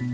Good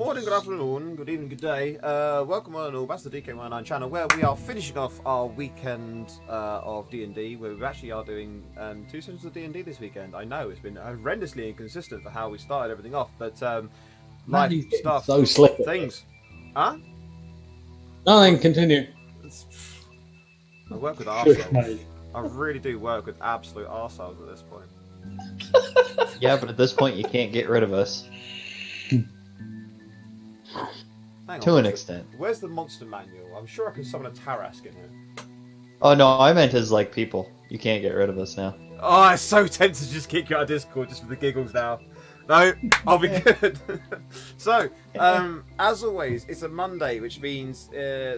morning, good afternoon, good evening, good day. Welcome on all, that's the DK19 channel, where we are finishing off our weekend of D&D, where we actually are doing 2 sessions of D&D this weekend. I know, it's been horrendously inconsistent for how we started everything off, but life, stuff, so slick. things. Huh? Nothing, continue. I work with arseholes. I really do work with absolute arseholes at this point. Yeah, but at this point you can't get rid of us. To an extent. Where's the monster manual? I'm sure I can summon a Tarask in here. Oh no, I meant as like people. You can't get rid of us now. Oh, I'm so tempted to just kick you out of Discord just for the giggles now. No, I'll be good. So, as always, it's a Monday, which means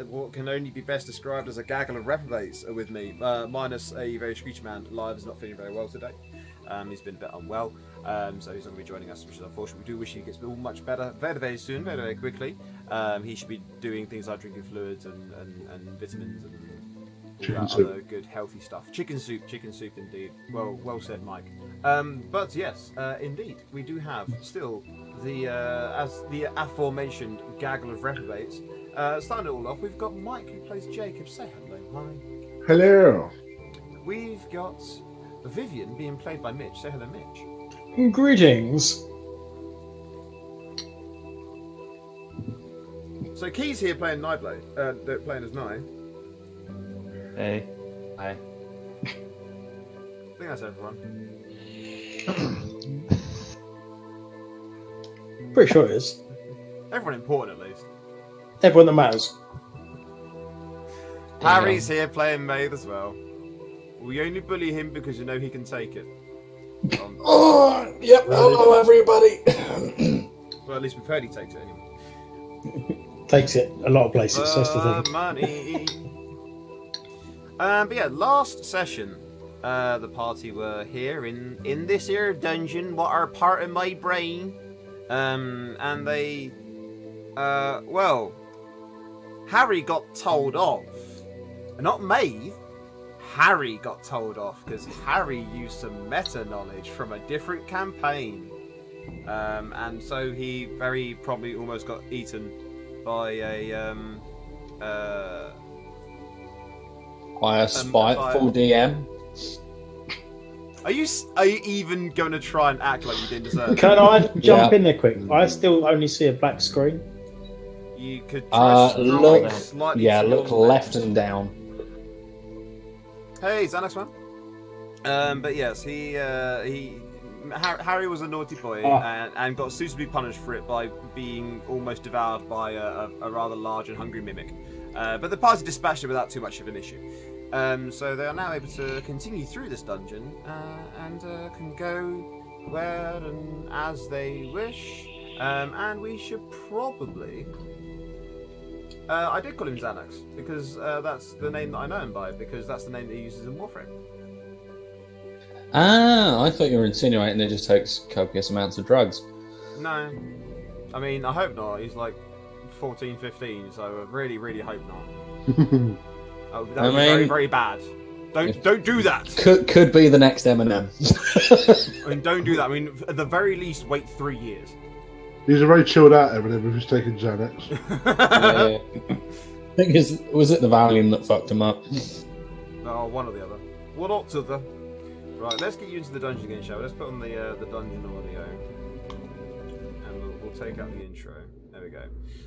what can only be best described as a gaggle of reprobates are with me, minus a very screechy man. Live is not feeling very well today. He's been a bit unwell, so he's not going to be joining us, which is unfortunate. We do wish he gets much better very, very soon, very, very quickly. He should be doing things like drinking fluids and vitamins and all that other good healthy stuff. Chicken soup indeed. Well said, Mike. But yes, indeed, we do have still the as the aforementioned gaggle of reprobates. Starting it all off, we've got Mike who plays Jacob. Say hello, Mike. Hello. We've got Vivian being played by Mitch. Say hello, Mitch. Greetings. So Key's here playing Nightblade. They're playing as Nye. Hey. Hi. I think that's everyone. Pretty sure it is. Everyone important, at least. Everyone that matters. Harry's here playing Maeve as well. We only bully him because you know he can take it. Oh, yep. Hello, everybody. Well, at least we've heard he takes it anyway. Takes it a lot of places. That's the thing. Money. But yeah, last session, the party were here in this here dungeon, what are part of my brain, and they Well, Harry got told off. Not Maeve. Harry got told off because Harry used some meta knowledge from a different campaign. And so he very probably almost got eaten by a spiteful DM. Are you even going to try and act like you didn't deserve it? Can I jump in there quick? I still only see a black screen. You could try look slightly. look left and down. Hey, Xanax man. But yes, Harry was a naughty boy and got suitably punished for it by being almost devoured by a rather large and hungry mimic. But the party dispatched it without too much of an issue. So they are now able to continue through this dungeon and can go where and as they wish. And we should probably... I did call him Xanax because that's the name that I know him by, because that's the name that he uses in Warframe. Ah, I thought you were insinuating he just takes copious amounts of drugs. No. I mean, I hope not. He's like 14, 15, so I really, really hope not. That would be very, very bad. Don't do that! Could be the next Eminem. I mean, don't do that. I mean, at the very least, wait 3 years. He's a very chilled out Eminem if he's taking Xanax. Yeah. I think was it the Valium that fucked him up? No, one or the other. One or the other. Right, let's get you into the dungeon again, shall we? Let's put on the dungeon audio. And we'll take out the intro. There we go.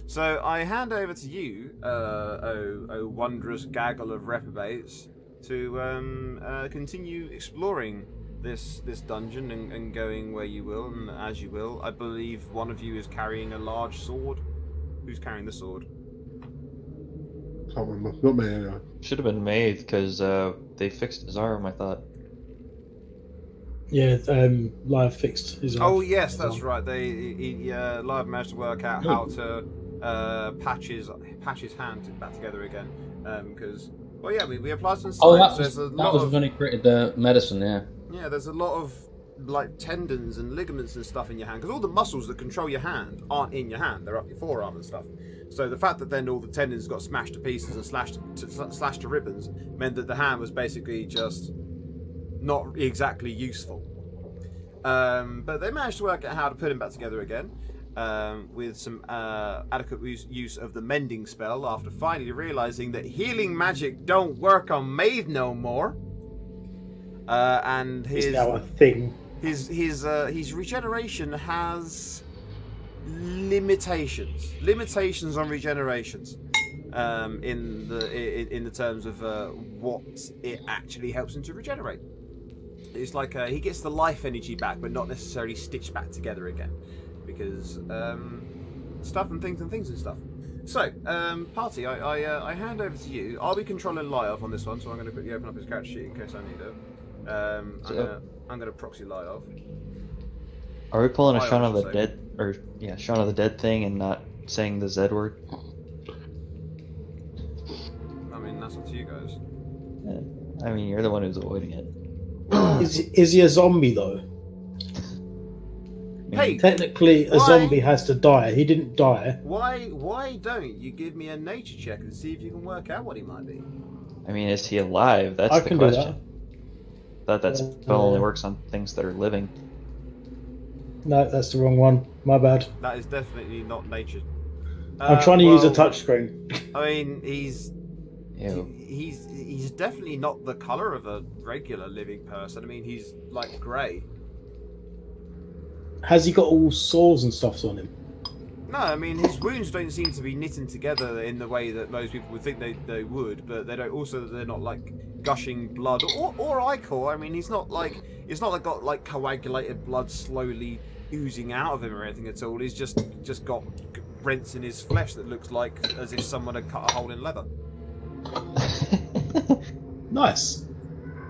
So, I hand over to you, oh wondrous gaggle of reprobates, to continue exploring this dungeon and going where you will and as you will. I believe one of you is carrying a large sword. Who's carrying the sword? Can't remember. Not me, anyway. Should have been Maeve, because they fixed his arm, I thought. Yeah, Live fixed his arm. Oh yes, that's right. Live managed to work out how to patch his hand back together again. Because we applied some science. That was when he created the medicine. Yeah, there's a lot of like tendons and ligaments and stuff in your hand, because all the muscles that control your hand aren't in your hand; they're up your forearm and stuff. So the fact that then all the tendons got smashed to pieces and slashed to ribbons meant that the hand was basically just not exactly useful. But they managed to work out how to put him back together again, with some adequate use of the mending spell, after finally realizing that healing magic don't work on Maeve no more. And his It's now a thing. His regeneration has limitations on regenerations, in the terms of what it actually helps him to regenerate. It's like he gets the life energy back, but not necessarily stitched back together again, because stuff and things and stuff. So, party, I hand over to you. I'll be controlling Lyov on this one, so I'm going to quickly open up his character sheet in case I need it. I'm gonna proxy Lyov. Are we pulling a Shaun of the Dead, Shaun of the Dead thing and not saying the Z word? I mean, that's up to you guys. I mean, you're the one who's avoiding it. Is he a zombie though? Hey, technically, a zombie has to die. He didn't die. Why don't you give me a nature check and see if you can work out what he might be? I mean, is he alive? That's the question. That spell only works on things that are living. No, that's the wrong one. My bad. That is definitely not nature. I'm trying to use a touchscreen. I mean, he's Ew. definitely not the color of a regular living person. I mean, he's like grey. Has he got all sores and stuff on him? No, I mean, his wounds don't seem to be knitting together in the way that most people would think they would, but they don't. Also, they're not like gushing blood or ichor. I mean, it's not like got like coagulated blood slowly oozing out of him or anything at all. He's just got rents in his flesh that looks like as if someone had cut a hole in leather. Nice.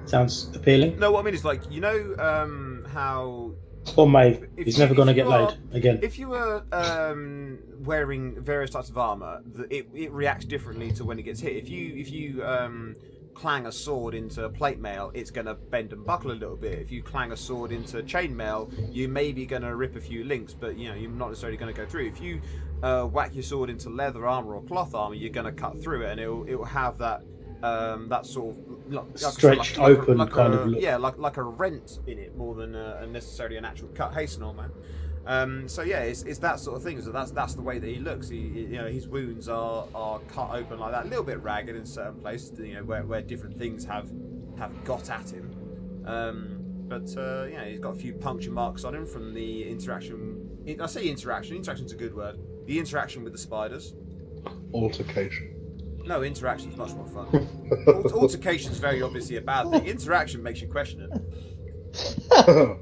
Sounds appealing. No, what I mean is, like, you know, how. Or Maeve. He's never going to get laid again. If you were wearing various types of armor, it reacts differently to when it gets hit. If you clang a sword into plate mail, it's going to bend and buckle a little bit. If you clang a sword into chainmail, you may be going to rip a few links, but you're not necessarily going to go through. If you whack your sword into leather armor or cloth armor, you're going to cut through it, and it will have that that sort of stretched open kind of look. Yeah, like a rent in it more than necessarily an actual cut. Hey, Snowman. So yeah, it's that sort of thing. So that's the way that he looks. His wounds are cut open like that, a little bit ragged in certain places. Where different things have got at him. But he's got a few puncture marks on him from the interaction. I say interaction. Interaction's a good word. The interaction with the spiders. Altercation. No, interaction's much more fun. Altercation's very obviously a bad thing. Interaction makes you question it.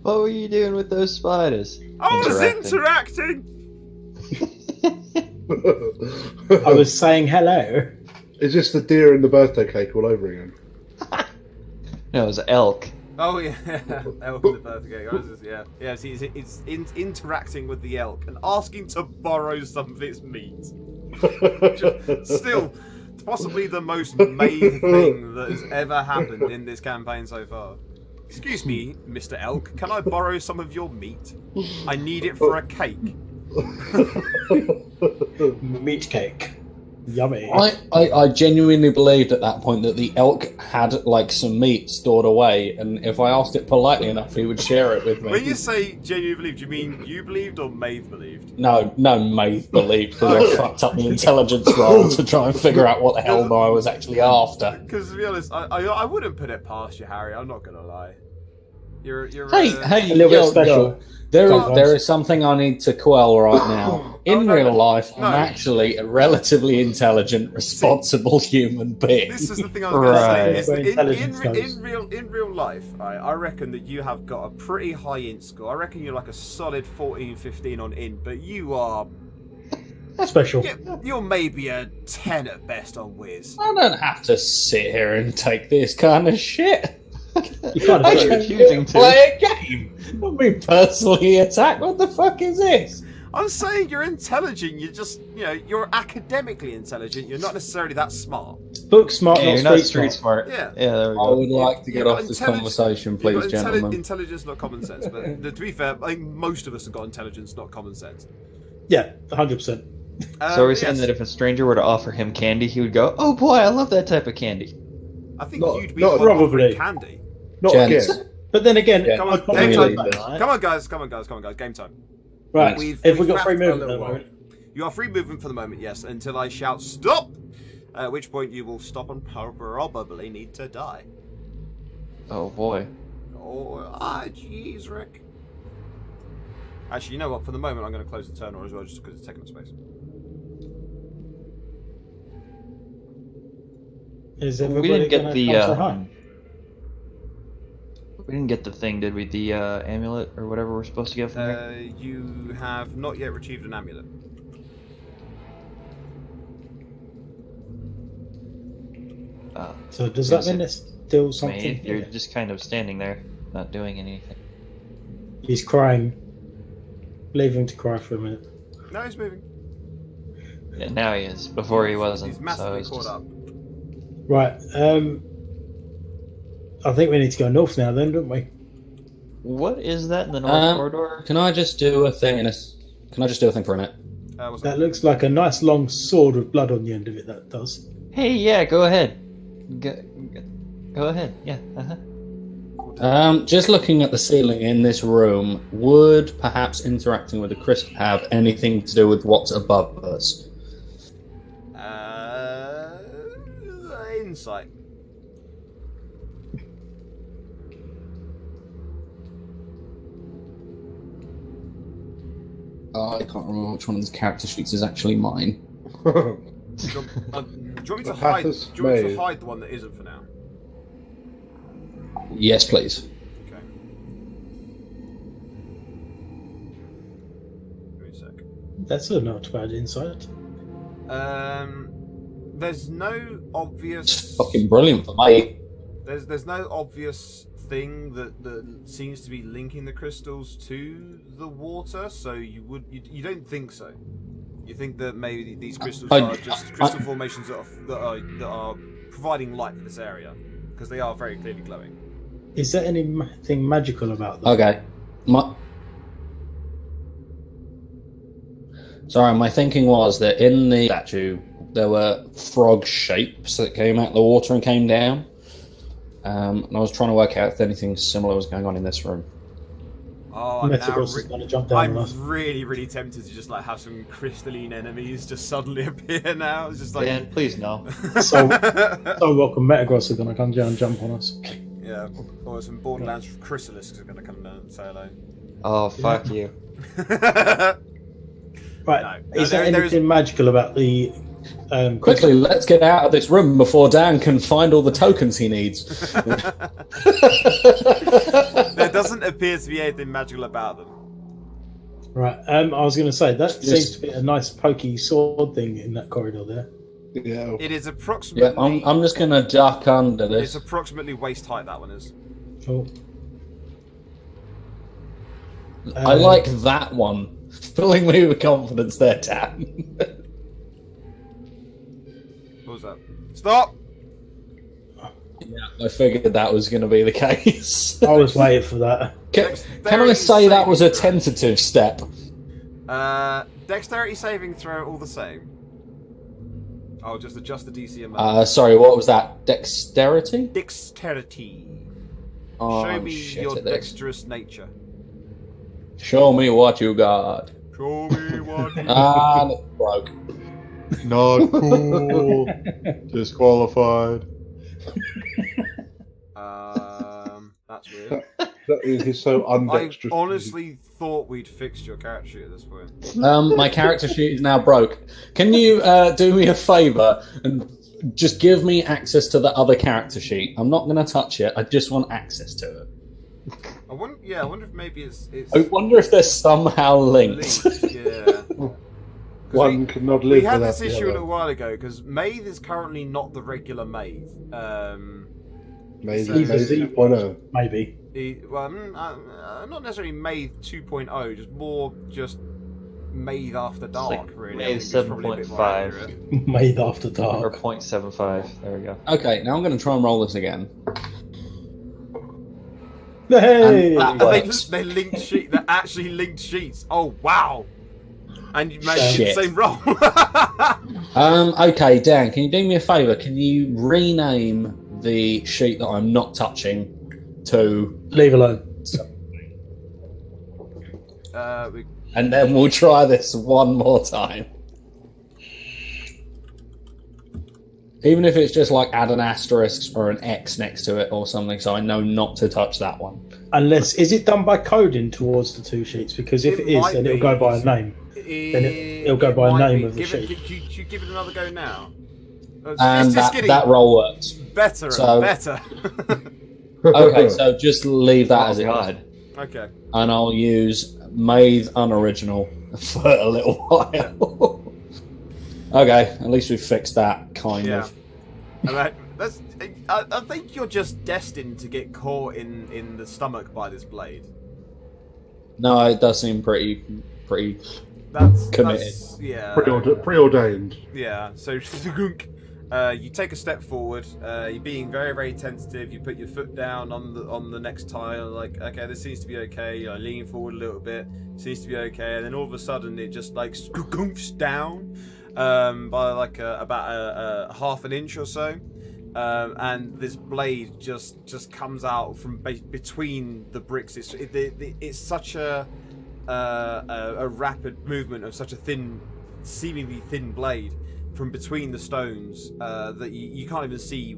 What were you doing with those spiders? I was interacting! I was saying hello. Is this the deer and the birthday cake all over again? No, it was elk. Oh yeah, elk in the birthday cake. Yeah. See, it's interacting with the elk and asking to borrow some of its meat. Still, possibly the most made thing that has ever happened in this campaign so far. Excuse me, Mr. Elk, can I borrow some of your meat? I need it for a cake. Meat cake. Yummy. I genuinely believed at that point that the elk had like some meat stored away, and if I asked it politely enough, he would share it with me. When you say genuinely believed, do you mean you believed or Maeve believed? No, Maeve believed, because I fucked up the intelligence roll to try and figure out what the hell I was actually after. Because to be honest, I wouldn't put it past you, Harry. I'm not gonna lie. You're Hey, a little bit special. There is something I need to quell right now. In real life, I'm actually a relatively intelligent, responsible human being. This is the thing I was going to say. Is Where that intelligence goes. in real life, I reckon that you have got a pretty high int score. I reckon you're like a solid 14, 15 on int, but you are... Special. You're maybe a 10 at best on Wiz. I don't have to sit here and take this kind of shit. You can't I afford can it. choosing to. play a game. Not be personally attacked. What the fuck is this? I'm saying you're intelligent. You're just, you're academically intelligent. You're not necessarily that smart. Book smart, Yeah, not you're not street street smart. smart. Yeah. there we I go. would like to You've get got off this intelligence- conversation, You've please, got gentlemen. intelligence, not common sense. But to be fair, I think most of us have got intelligence, not common sense. Yeah, 100%. So are we saying that if a stranger were to offer him candy, he would go, "Oh boy, I love that type of candy." I think Not- you'd be not the one probably. offering candy. Not Gents. again. But then again, Yeah. Come on, I'd probably game like time. that. Come on, guys. Game time. Right, We've if we've got free wrapped a movement at little the while. moment. You are free movement for the moment, yes, until I shout stop. At which point you will stop and probably need to die. Oh boy. Jeez, Rick. Actually, you know what? For the moment, I'm going to close the turn as well, just because it's taking up space. Is We everybody didn't get gonna the come say hi? we didn't get the thing, did we? The amulet or whatever we're supposed to get from there. You have not yet retrieved an amulet. So does that mean there's still I mean, something you're here? just kind of standing there, not doing anything. He's crying. Leave him to cry for a minute. No, he's moving. Yeah, now he is. Before he wasn't. He's so massively it's caught just... up. Right, I think we need to go north now then, don't we? What is that in the north corridor? Can I just do a thing? Can I just do a thing for a minute? What's That looks like a nice long sword with blood on the end of it, that does. Hey, yeah, go ahead. Go ahead. Yeah. Just looking at the ceiling in this room, would perhaps interacting with the crisp have anything to do with what's above us? Insight. I can't remember which one of these character sheets is actually mine. Do you want me to hide? Do you want me to hide the one that isn't for now? Yes, please. Okay. Give me a sec. That's a not bad insight. There's no obvious. It's fucking brilliant for me. There's no obvious thing that seems to be linking the crystals to the water, so you don't think so. You think that maybe these crystals I- are just crystal formations that are providing light for this area? Because they are very clearly glowing. Is there anything magical about them? Okay. My thinking was that in the statue there were frog shapes that came out of the water and came down. And I was trying to work out if anything similar was going on in this room. Oh, Metagross is going to jump down I'm on us. really, really tempted to just like have some crystalline enemies just suddenly appear now. It's just like Dan, please no. So welcome Metagross are going to come down and jump on us. yeah, or some Borderlands Chrysalisks are going to come down and say hello. Oh, fuck you. Right, No, is there there anything magical about the... Quickly, let's get out of this room before Dan can find all the tokens he needs. There doesn't appear to be anything magical about them. Right, I was going to say, that seems to be a nice pokey sword thing in that corridor there. Yeah. It is approximately. Yeah, I'm just going to duck under It's this. approximately waist height. That one is. Oh. I like that one. Filling me with confidence there, Dan. What was that? Stop! Yeah, I figured that was going to be the case. I was waiting for that. Can I say that was a tentative step? Dexterity saving throw, all the same. I'll just adjust the DC amount. Sorry, what was that? Dexterity? Dexterity. Oh, Show I'm me shit your at this. dexterous nature. Show me what you got. Show me what. And it broke. Not cool. Disqualified. That's weird. He's so I undexterous. honestly thought we'd fixed your character sheet at this point. My character sheet is now broke. Can you do me a favour and just give me access to the other character sheet? I'm not going to touch it. I just want access to it. I wonder if maybe it's I wonder if they're somehow linked. linked. Yeah. One cannot We live had without this the issue a other. little while ago because Maeve is currently not the regular Maeve. Maybe So- maybe 2.0. Maybe. Not necessarily Maeve 2.0, just more Maeve After Dark. like really, Maeve I think is probably a bit more 7.5. accurate. Made after Or dark. 0.75. There we go. Okay, now I'm going to try and roll this again. Hey! And They works. they linked sheet. They're actually linked sheets. Oh wow! And you managed Shit. the same roll. Okay, Dan, can you do me a favour? Can you rename the sheet that I'm not touching to... Leave alone. And then we'll try this one more time. Even if it's just like add an asterisk or an X next to it or something, so I know not to touch that one. Unless, is it done by coding towards the two sheets? Because if It it is, might then it'll be. go by a name. Then it'll go by might name be. of the Give it, sheet. should you give it another go now? And It's just getting that roll works. better so- and better. Okay, so just leave that Oh as it is. god. Okay. And I'll use Maeve Unoriginal for a little while. Okay, at least we fixed that, kind Yeah. of. And I think you're just destined to get caught in the stomach by this blade. No, it does seem pretty That's Committed. Yeah. Preordained. Yeah. So you take a step forward. You're being very, very tentative. You put your foot down on the next tile. Like, okay, this seems to be okay. You lean forward a little bit. Seems to be okay. And then all of a sudden, it just like scoomps down by like about a half an inch or so. And this blade just comes out from between the bricks. It's such a rapid movement of such a seemingly thin blade from between the stones that you can't even see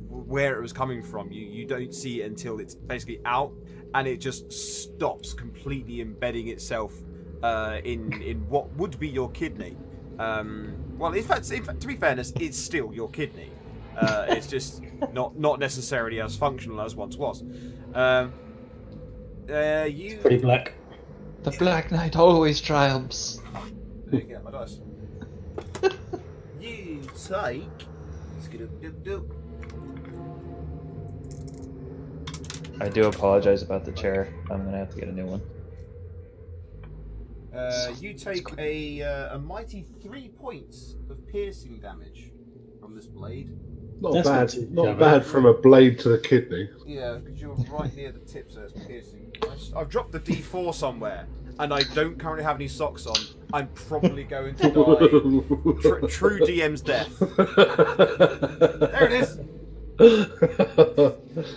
where it was coming from. You don't see it until it's basically out, and it just stops completely embedding itself in what would be your kidney. Well, in fact, to be fairness, it's still your kidney. It's just not necessarily as functional as once was. You Pretty black. The Black Knight always triumphs. There you go, my dice. You take. I do apologize about the chair. I'm gonna have to get a new one. You take a mighty 3 points of piercing damage from this blade. Not That's bad. not too Not shabby. bad from a blade to the kidney. Yeah, because you're right near the tip, so it's piercing. I've dropped the D4 somewhere, and I don't currently have any socks on. I'm probably going to die. True DM's death. There it is.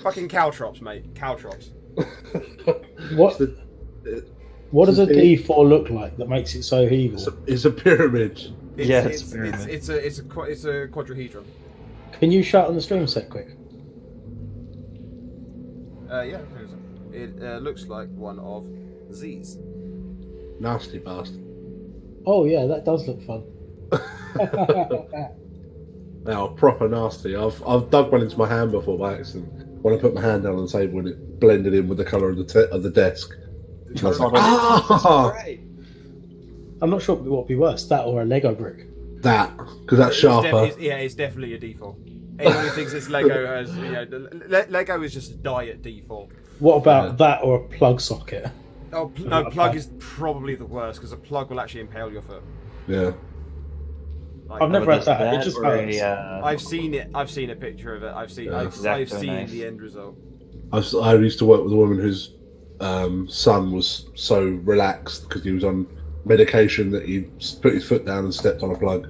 Fucking caltrops, mate. Caltrops. What does a D4 look like that makes it so evil? It's a pyramid. It's a quadrahedron. Can you shout on the stream set quick? Yeah, it looks like one of these. Nasty bastard. Oh yeah, that does look fun. Now, proper nasty. I've dug one into my hand before by accident. When I put my hand down on the table and it blended in with the colour of the desk. I was like, Right. I'm not sure what would be worse, that or a Lego brick. that, because that's sharper. It's definitely a default. Anyone who thinks it's Lego has, Lego is just a die at default. What about that or a plug socket? Oh no, plug is probably the worst because a plug will actually impale your foot. Yeah. Like, I've never had that. It That just or hurts. I've seen it. I've seen a picture of it. I've seen Exacto knife. the end result. I used to work with a woman whose son was so relaxed because he was on medication that he put his foot down and stepped on a plug.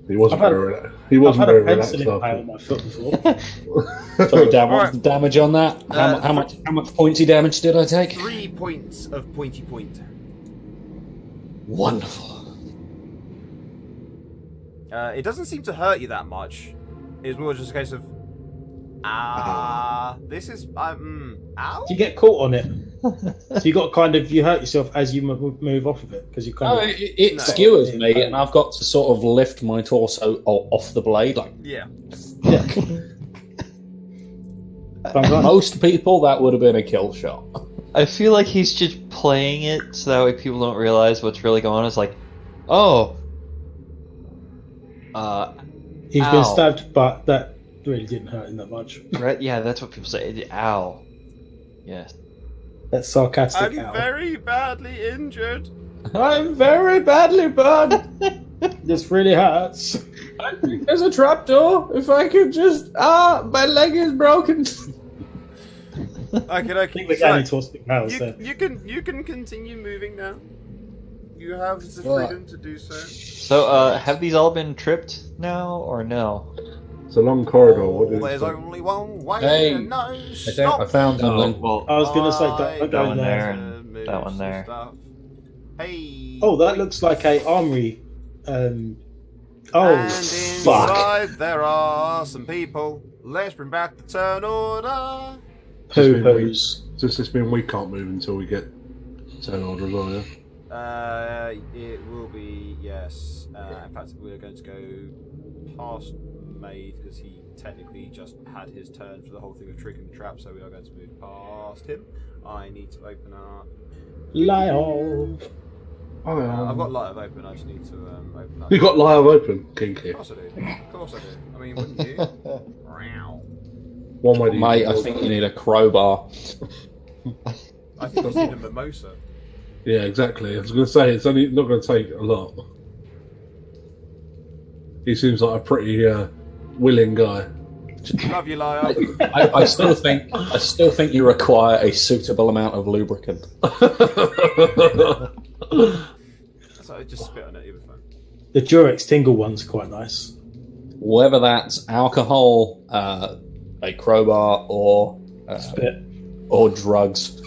He wasn't very relaxed. He wasn't very relaxed. I've had a pencil impale on my foot before. Sorry, Dan, what's the damage on that? How much pointy damage did I take? 3 points of pointy point. Wonderful. It doesn't seem to hurt you that much. It's more just a case of this is ow. You get caught on it, so you got you hurt yourself as you move off of it because you No, kind of. it skewers me, and I've got to sort of lift my torso off the blade. Like Yeah. most people, that would have been a kill shot. I feel like he's just playing it so that way people don't realize what's really going on. It's like, oh, He's ow. been stabbed, but that really didn't hurt him that much. Right? Yeah, that's what people say. Ow. Yes. That's sarcastic. I'm Al. very badly injured. I'm very badly burned. This really hurts. I think there's a trapdoor. If I could just my leg is broken. Okay. I think we're getting into hospital house there. You can continue moving now. You have the freedom to do so. So, have these all been tripped now, or no? It's a long corridor. What is There's it? only one way. Hey, and no I stop. found something. well, I was going to say don't that go one in there. there. and that one there. Stuff. Hey. Oh, that looks like a armory. And Fuck. inside there are some people. Let's bring back the turn order. Poo-poos. Does this mean we can't move until we get turn order as well, yeah? It will be, yes. In fact, we're going to go past Maid because he technically just had his turn for the whole thing of triggering the trap, so we are going to move past him. I need to open up. Live. I've got Light of Open, I just need to open up. You got live open, kinky. Of course I do. Of course I do. I mean, wouldn't you? Wow. One way to Mate, I think you need a crowbar. I think you need a mimosa. Yeah, exactly. I was going to say, it's only not going to take a lot. He seems like a pretty willing guy. Love you, Liar. I still think you require a suitable amount of lubricant. So just spit on it, you'll be fine. The Durex Tingle one's quite nice. Whether that's alcohol, a crowbar, or Spit. or drugs.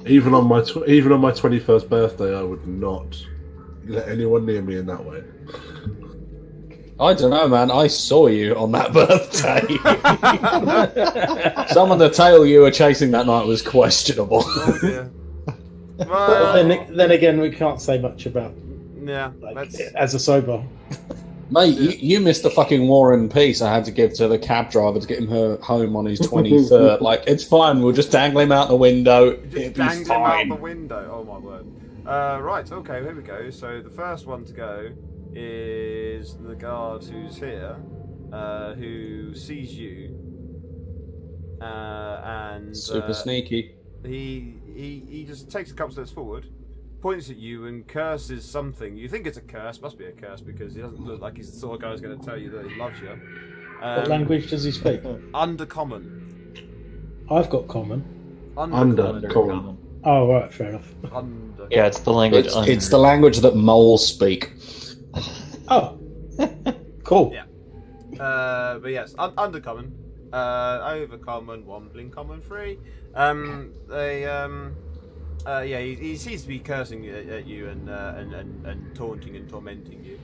Even on my 21st birthday, I would not let anyone near me in that way. I don't know, man. I saw you on that birthday. Some of the tail you were chasing that night was questionable. Oh dear. But Well, then again, we can't say much about yeah, like, that's as a sober. Mate, you missed the fucking War and Peace I had to give to the cab driver to get him home on his 23rd. Like, it's fine. We'll just dangle him out the window. just It'll be dangle him out fine. the window. Oh my word. Right, okay, here we go. So the first one to go is the guard who's here, who sees you, and Super sneaky. He he just takes a couple steps forward, points at you, and curses something. You think it's a curse, must be a curse, because he doesn't look like he's the sort of guy who's going to tell you that he loves you. What language does he speak? Undercommon. I've got common. Undercommon. Oh, right, fair enough. Yeah, it's the language. It's the language that moles speak. Oh, cool. Yeah. But yes, undercommon, overcommon, wombling common, free. He seems to be cursing at you and taunting and tormenting you.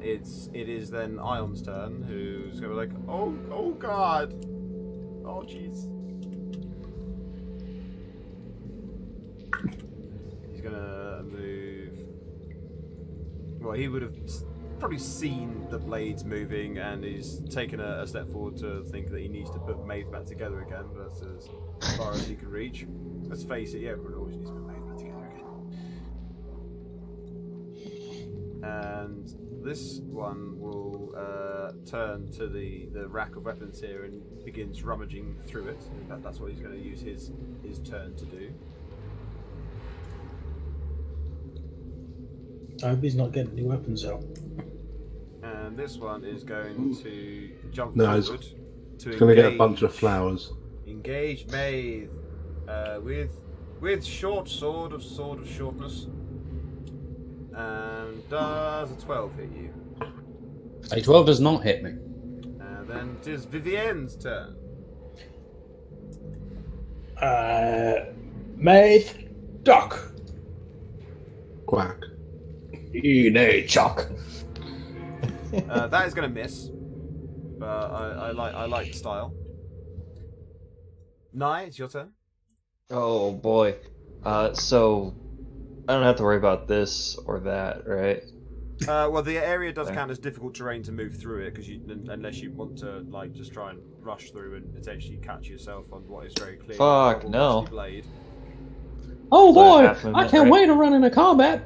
It is then Ion's turn, who's gonna be like, oh god, oh jeez. He's gonna move. Well, he would have probably seen the blades moving, and he's taken a step forward to think that he needs to put Maeve back together again. But that's as far as he can reach. Let's face it, yeah, everyone always needs to put Maeve back together again. And this one will turn to the rack of weapons here and begins rummaging through it. That's what he's going to use his turn to do. I hope he's not getting any weapons out. And this one is going to jump No, forward to It's going to get a bunch of flowers. Engage Maeve with short sword of shortness. And does a 12 hit you? A 12 does not hit me. And then it is Vivienne's turn. Maeve, duck. Quack. You know, Chuck. That is going to miss, but I like the style. Nye, it's your turn. Oh boy. So I don't have to worry about this or that, right? Well, the area does count as difficult terrain to move through it, because unless you want to just try and rush through and potentially catch yourself on what is very clear. Fuck, no. Blade. Oh boy, half movement, I can't right? wait to run into combat.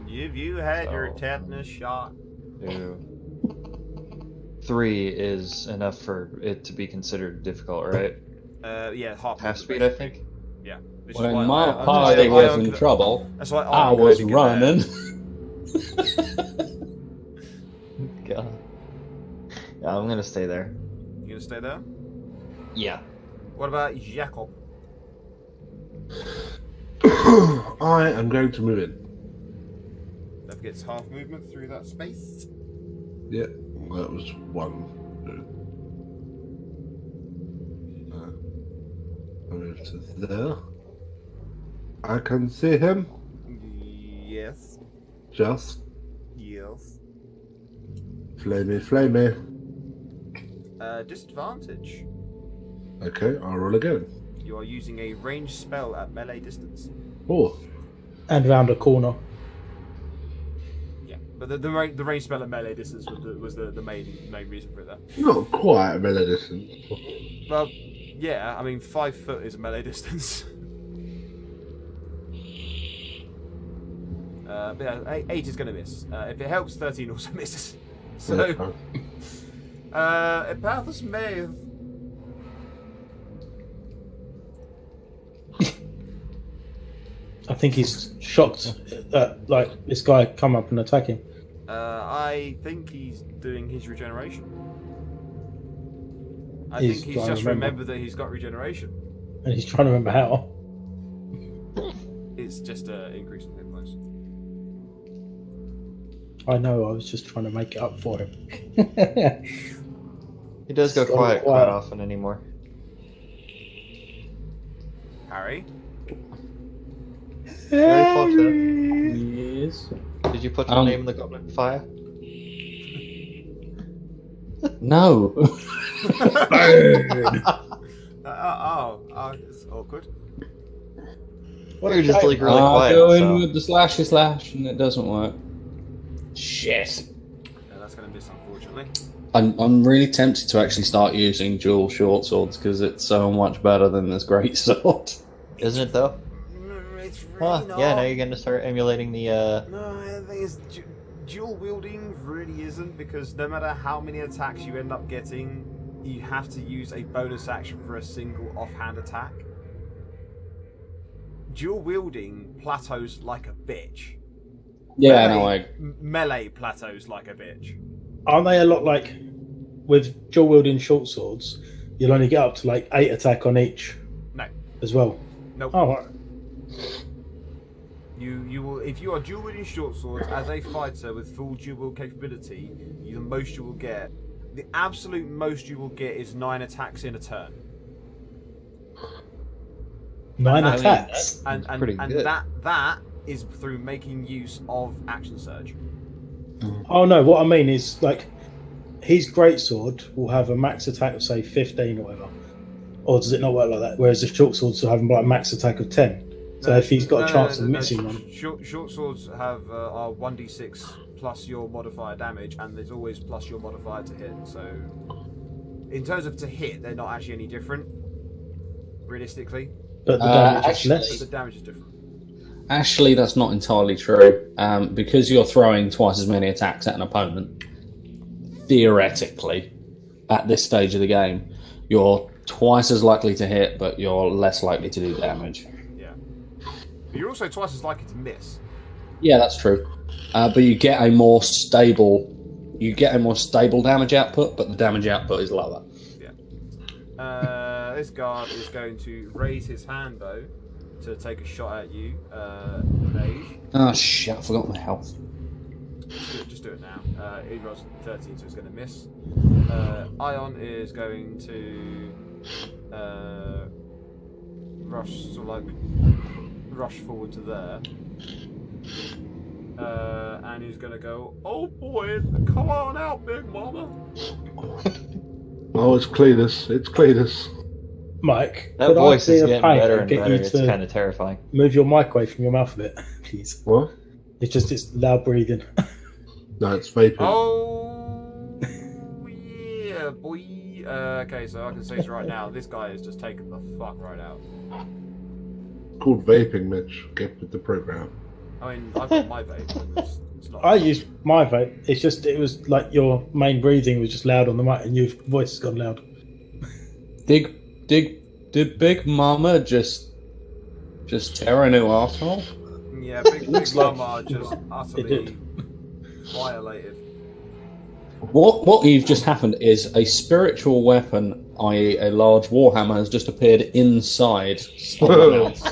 You had your Oh. tetanus shot. 2. 3 is enough for it to be considered difficult, right? Yeah, half Half speed, I think. Yeah. Which is When why my I- party was Ion in could- trouble, That's why I Ion was could get there. running. God. Yeah, I'm gonna stay there. You gonna stay there? Yeah. What about Jacob? I am going to move in. That gets half movement through that space. Yeah, that was one. I move to there. I can see him. Yes. Just Yes. flamey. Disadvantage. Okay, I'll roll again. You are using a ranged spell at melee distance. Oh, And round a corner. Yeah, but the ranged spell at melee distance was the main reason for it there. not quite a melee distance. Well, yeah, I mean 5 foot is a melee distance. But yeah, 8 is going to miss. If it helps, 13 also misses. So, Epaphras Maeve. I think he's shocked that this guy come up and attack him. I think he's doing his regeneration. I He's think he's trying to just remember. remembered that he's got regeneration. And he's trying to remember how. It's just an increase in hit points. I know, I was just trying to make it up for him. He does go It's quiet quiet. quite often anymore. Harry? Yes. Did you put your name in the goblet of fire? No. It's awkward. You're just like really I quiet. go in so- with the slashy slash and it doesn't work. Shit. Yeah, that's going to miss, unfortunately. I'm really tempted to actually start using dual short swords because it's so much better than this great sword. Isn't it though? It's really Huh, not. yeah, now you're gonna start emulating the No, the thing is, dual wielding really isn't, because no matter how many attacks you end up getting, you have to use a bonus action for a single offhand attack. dual wielding plateaus like a bitch. Yeah, Melee plateaus like a bitch. Aren't they a lot like with dual wielding short swords? You'll only get up to like 8 attack on each. No. As well. Nope. Oh, right. You will, if you are dual wielding short swords as a fighter with full dual wield capability, the most you will get, the absolute most you will get is 9 attacks in a turn. 9 And attacks. And pretty good. that is through making use of action surge. Oh no, what I mean is like his greatsword will have a max attack of say 15 or whatever. Or does it not work like that? Whereas the short swords will have like max attack of 10. So if he's got a chance of missing one. Short swords have are 1d6 plus your modifier damage, and there's always plus your modifier to hit. So in terms of to hit, they're not actually any different, realistically. But the damage is actually- But less. the damage is different. Actually, that's not entirely true. Because you're throwing twice as many attacks at an opponent, theoretically, at this stage of the game, you're twice as likely to hit, but you're less likely to do damage. Yeah. But you're also twice as likely to miss. Yeah, that's true. But you get a more stable damage output, but the damage output is lower. Yeah. This guard is going to raise his hand though to take a shot at you, Maeve. Oh shit! I forgot my health. Just do it now. He rolls 13, so it's going to miss. Ion is going to rush forward to there. And he's going to go, oh boy, come on out, big mama. Oh, it's Cletus. It's Cletus. Mike, That could voice I be is a getting pain better and and get better. you It's to kind of terrifying. move your mic away from your mouth a bit, please? What? It's loud breathing. No, it's vaping. Oh, yeah, boy. Okay, so I can say this right now. This guy is just taking the fuck right out. Called vaping, Mitch. Get with the program. I mean, I've got my vape, and it's not. I use my vape. It's just it was like your main breathing was just loud on the mic, and your voice has gone loud. Did Big Mama just tear a new arsehole? Yeah, Big looks like- Mama just It utterly did. violated. What you've just happened is a spiritual weapon, i.e., a large warhammer, has just appeared inside someone else.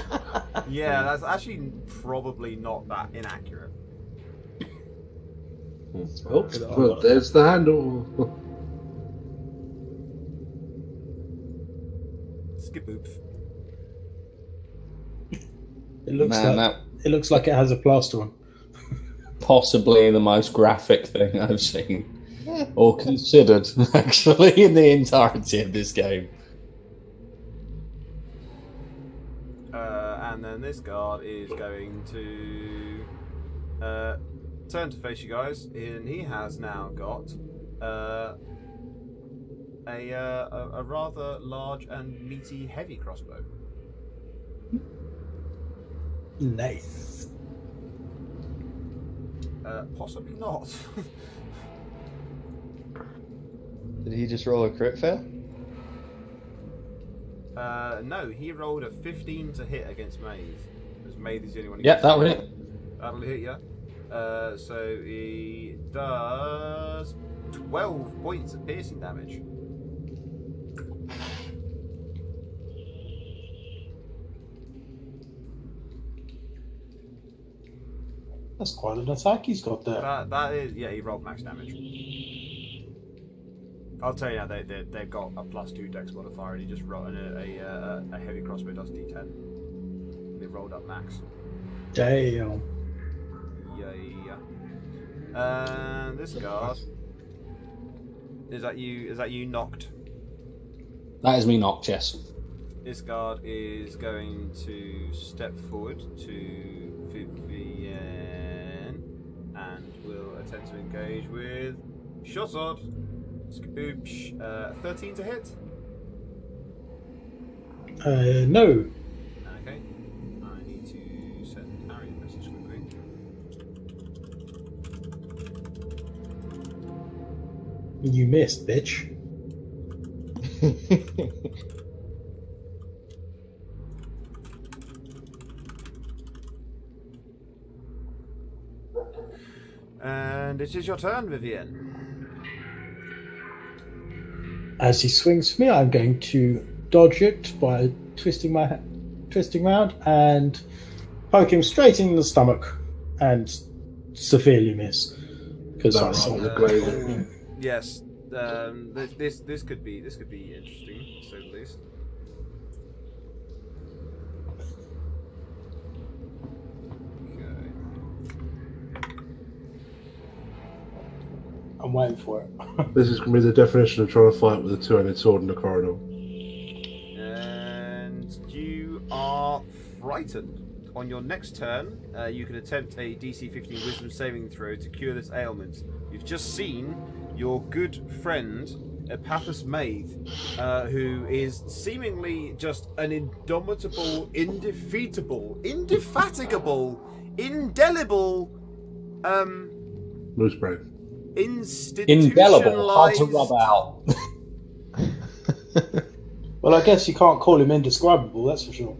Yeah, that's actually probably not that inaccurate. Oh, look, there's the handle. Skip oops. It looks Man, like that it looks like it has a plaster on. possibly the most graphic thing I've seen or considered actually in the entirety of this game. And then this guard is going to turn to face you guys, and he has now got a rather large and meaty heavy crossbow. Nice. Possibly not. Did he just roll a crit fail? No, he rolled a 15 to hit against Maeve. Because Maeve is the only one who Yeah, gets that'll hit. hit. That'll hit you. So he does 12 points of piercing damage. That's quite an attack he's got there. That is, yeah, he rolled max damage. I'll tell you now, they've got a +2 dex modifier, and he just rolled a heavy crossbow does d10. And they rolled up max. Damn. Yeah. And this guard, is that you knocked? That is me knocked, yes. This guard is going to step forward to Vivienne and will attempt to engage with Shotod. Skaboosh. 13 to hit. No. Okay. I need to send Harry a message quickly. You missed, bitch. And it is your turn, Vivienne. As he swings for me, I'm going to dodge it by twisting round and poke him straight in the stomach and severely miss. Because I saw the glaive. Yes. This could be interesting, to say the least. I'm waiting for it. This is going to be the definition of trying to fight with a two-handed sword in the corridor. And you are frightened. On your next turn, you can attempt a DC 15 Wisdom saving throw to cure this ailment. You've just seen your good friend, Epaphus Maeve, who is seemingly just an indomitable, indefeatable, indefatigable, indelible, Moose brain. Indelible, hard to rub out. Well, I guess you can't call him indescribable, that's for sure.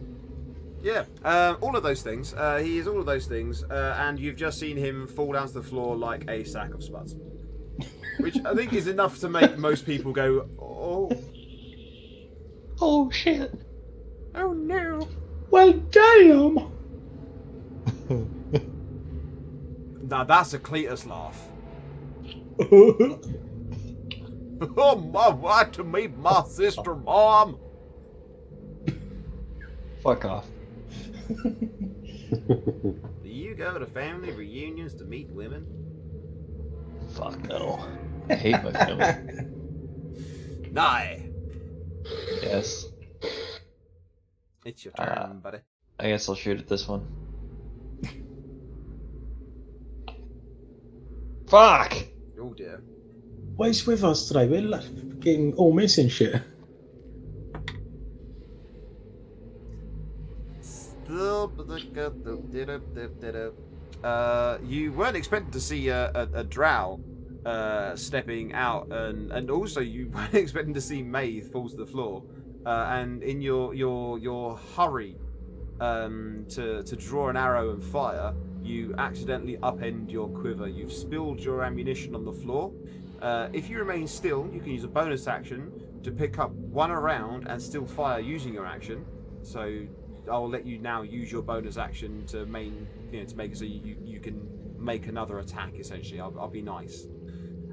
Yeah, all of those things. He is all of those things, and you've just seen him fall down to the floor like a sack of spuds. Which I think is enough to make most people go, oh. Oh shit. Oh no. Well, damn! Now that's a Cletus laugh. Oh, my, what to meet my sister, Mom? Fuck off. Do you go to family reunions to meet women? Fuck no. I hate my family. Nye. Yes. It's your turn, buddy. I guess I'll shoot at this one. Fuck! Oh dear. Well, he's with us today. We're like getting all missing shit. You weren't expecting to see a drow stepping out, and also you weren't expecting to see Maeve fall to the floor. And in your hurry to draw an arrow and fire, you accidentally upend your quiver. You've spilled your ammunition on the floor. If you remain still, you can use a bonus action to pick up one round and still fire using your action. So I'll let you now use your bonus action to make it so you can make another attack. Essentially, I'll be nice.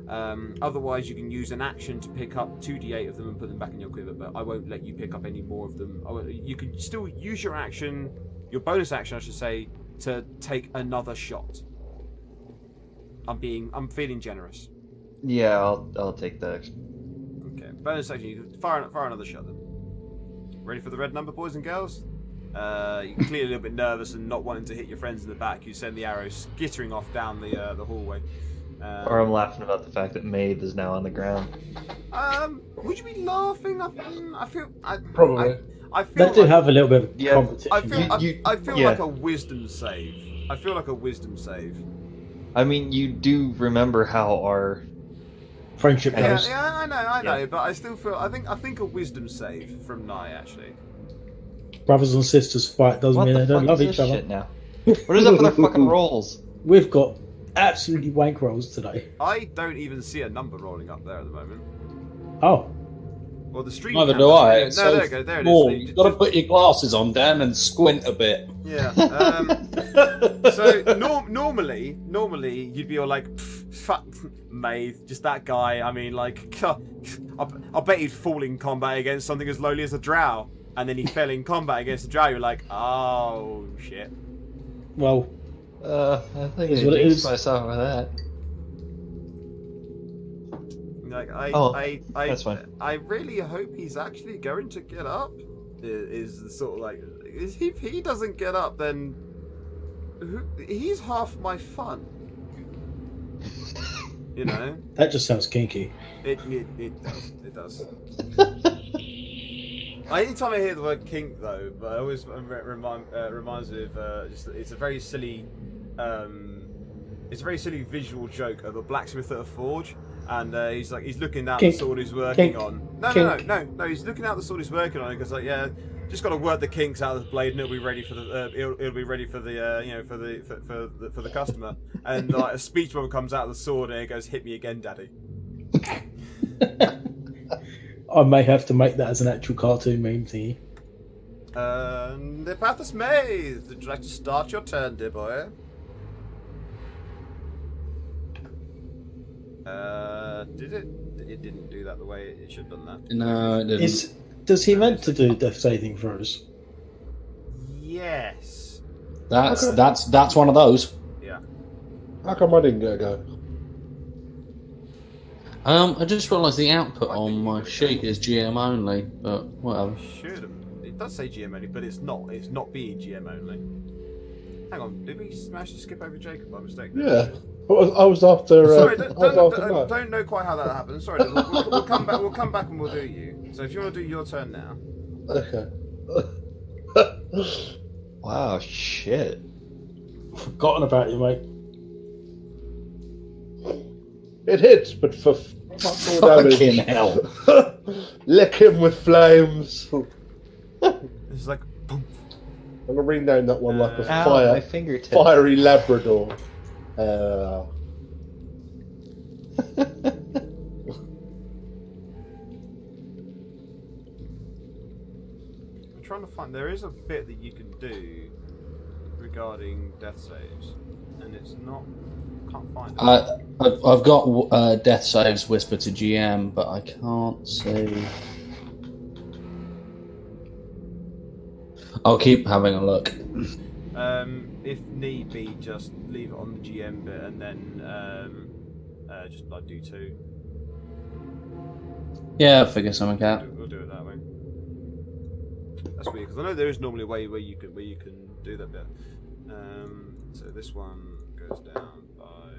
Otherwise, you can use an action to pick up 2d8 of them and put them back in your quiver, but I won't let you pick up any more of them. You can still use your action, your bonus action, I should say, to take another shot. I'm feeling generous. Yeah, I'll take that. Okay, bonus action. You can fire another shot then. Ready for the red number, boys and girls? You're clearly a little bit nervous and not wanting to hit your friends in the back. You send the arrow skittering off down the hallway. Or I'm laughing about the fact that Maeve is now on the ground. Would you be laughing? I feel. Probably. I feel They do like, have a little bit of Yeah, competition. I feel yeah. like a wisdom save. I feel like a wisdom save. I mean, you do remember how our Friendship Yeah, goes. I know, Yeah. but I still feel. I think a wisdom save from Nye actually. Brothers and sisters fight doesn't what mean the they don't fuck love is each this other. shit now? What is up with their fucking rolls? We've got absolutely wank rolls today. I don't even see a number rolling up there at the moment. Oh, Well, the stream. Neither camera- do I. No, It's there so you go. There it small. is. You've got to put your glasses on, Dan, and squint a bit. Yeah. So normally you'd be all like, fuck Maeve, just that guy. I mean, like, I bet he'd fall in combat against something as lowly as a drow, and then he fell in combat against a drow. You're like, oh shit. well, I think Is I what it jinxed is. myself with that. Like that's fine. I really hope he's actually going to get up. Is the sort of like, if he doesn't get up, then he's half my fun. You know. that just sounds kinky. It does. Anytime I hear the word kink, though, but it always reminds me of it's a very silly visual joke of a blacksmith at a forge, and he's looking out Kink. the sword he's working Kink. on. Kink. No, he's looking out the sword he's working on, and goes like, yeah, Just got to work the kinks out of the blade, and it'll be ready for the. It'll be ready for the. For the customer. And like a speech bubble comes out of the sword, and it goes, "Hit me again, Daddy." I may have to make that as an actual cartoon meme thingy. The path is made. Would you like to start your turn, dear boy? Did it? It didn't do that the way it should have done that. No, it didn't. Does he meant to do death saving throws? Yes. That's one of those. Yeah. How come I didn't get a go? I just realised the output on my sheet is GM only, but whatever. Should have. It does say GM only, but it's not. It's not being GM only. Hang on. Did we manage to skip over Jacob by mistake? Yeah. I was after. Sorry, Matt. don't know quite how that happened. Sorry, we'll come back. We'll come back and we'll do you. So if you want to do your turn now. Okay. Wow, shit. Forgotten about you, mate. It hits, but for fuck all damage. Fucking hell. Lick him with flames. It's like boom. I'm gonna rename that one like a Ow, my fingertip. fiery Labrador. I'm trying to find. There is a bit that you can do regarding death saves, and it's not. Can't find it. I've got death saves whisper to GM, but I can't see. I'll keep having a look. If need be, just leave it on the GM bit, and then just like do 2. Yeah, figure something out. We'll do it that way. That's weird because I know there is normally a way where you can do that bit. So this one goes down by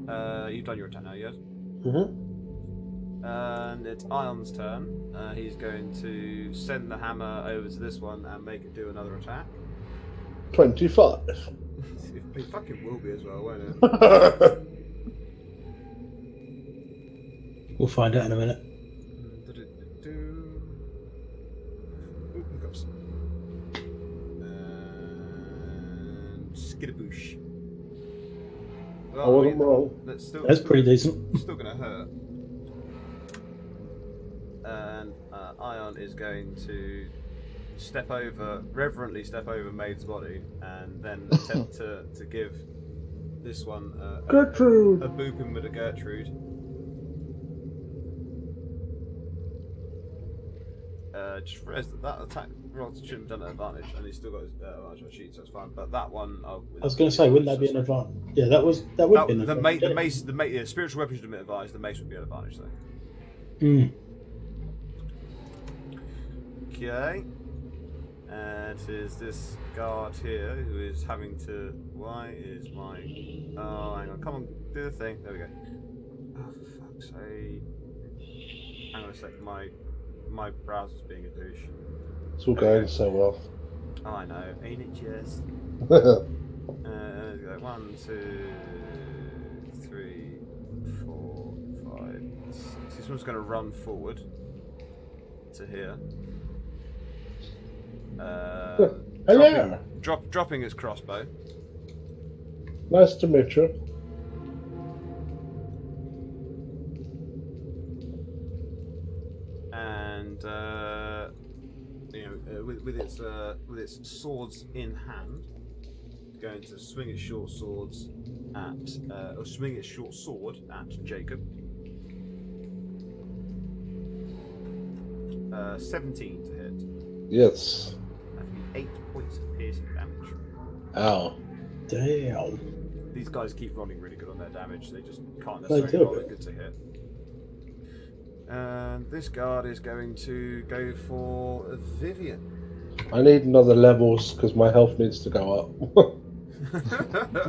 1. You've done your attack now, yes? Mm-hmm. And it's Ion's turn. He's going to send the hammer over to this one and make it do another attack. 25. It fucking will be as well, won't it? We'll find out in a minute. Ooh, hiccups. And skidaboosh. I wasn't wrong. That's pretty decent. Still going to hurt. And Ion is going to reverently step over Maid's body, and then attempt to give this one Gertrude! a booping with a Gertrude. Just realised that attack roll shouldn't have done an advantage, and he's still got his advantage on sheet, so it's fine. But that one, I was going to say, wouldn't that be an advantage? Yeah, that would be an advantage. The mace, yeah, spiritual weapons would be advantage. The mace would be an advantage, though. Hmm. Okay. And it is this guard here who is having to. Why is my? Oh, hang on! Come on, do the thing. There we go. Oh, for fuck's sake! Hang on a sec. My browser's being a douche. It's all going so well. Oh, I know. Ain't it just? Go 1, 2, 3, 4, 5, 6. This one's going to run forward to here. Hello. Dropping his crossbow. Nice to meet you. And with its swords in hand, going to swing its short swords or swing its short sword at Jacob. 17 to hit. Yes. That'd be 8 points of piercing damage. Ow. Damn. These guys keep rolling really good on their damage. They just can't They necessarily do. roll it good to hit. And this guard is going to go for Vivian. I need another levels because my health needs to go up.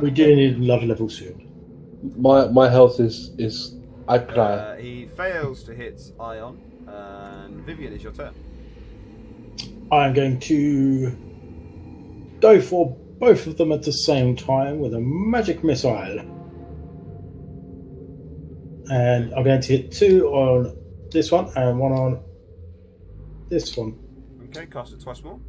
We do need another level soon. my health is I cry. He fails to hit Ion, and Vivian, it's your turn. I'm going to go for both of them at the same time with a magic missile. And I'm going to hit 2 on this one and one on this one. Okay, cast it twice more.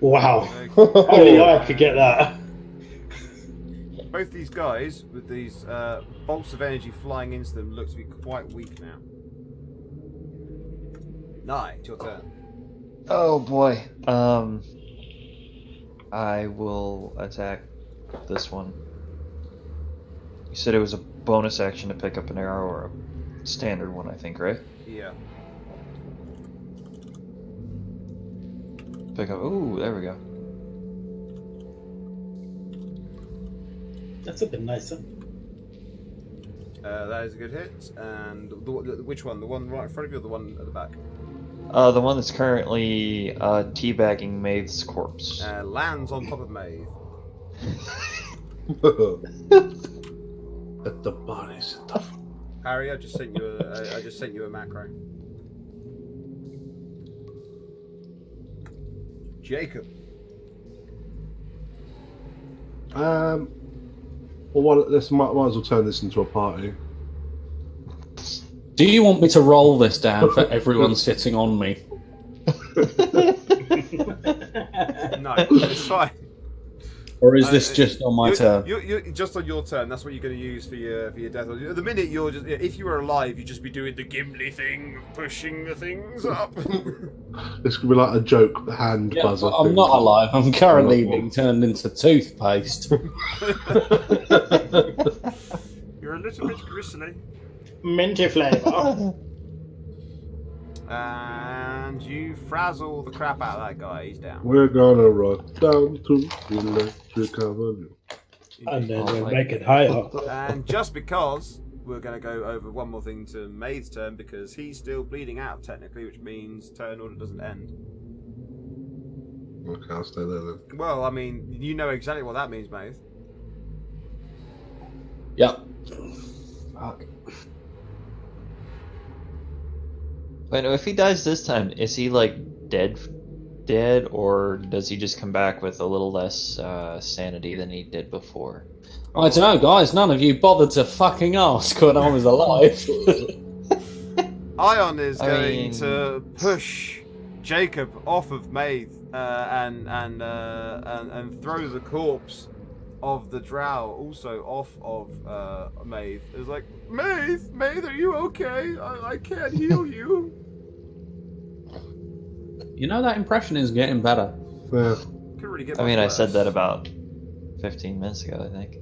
Wow. Okay. Only I could get that. Both these guys, with these bolts of energy flying into them, look to be quite weak now. Nye, it's your turn. Oh boy. I will attack this one. You said it was a bonus action to pick up an arrow or a standard one, I think, right? Yeah. Pick up. Ooh, there we go. That's a bit nicer. That is a good hit. And which one? The one right in front of you or the one at the back? The one that's currently teabagging Maith's corpse. Lands on top of Maeve. Let the body sit down. Harry, I just sent you a macro. Jacob. Well, let's might as well turn this into a party. Do you want me to roll this down for everyone sitting on me? No, it's fine. Or is this just on my turn? You're just on your turn. That's what you're going to use for your death. At the minute, you're just if you were alive, you'd just be doing the Gimli thing, pushing the things up. This could be like a joke hand Yeah, buzzer. but I'm thing. not alive. I'm currently being turned into toothpaste. You're a little bit gristly. Minty flavour. And you frazzle the crap out of that guy. He's down. We're gonna run down to Electric Avenue. And then Oh, we'll my- make it higher. And just because we're going to go over one more thing to Maid's turn because he's still bleeding out technically, which means turn order doesn't end. Okay, I'll stay there then. Well, I mean, you know exactly what that means, Maid. Yep. Fuck. Wait, no, if he dies this time, is he like dead, or does he just come back with a little less sanity than he did before? I don't know, guys. None of you bothered to fucking ask when I was alive. Ion is I going mean- to push Jacob off of Maid and throw the corpse of the drow also off of Maid. It's like, Maid, are you okay? I can't heal you. You know, that impression is getting better. Yeah. Could really get I mean, much I said worse. that about 15 minutes ago, I think.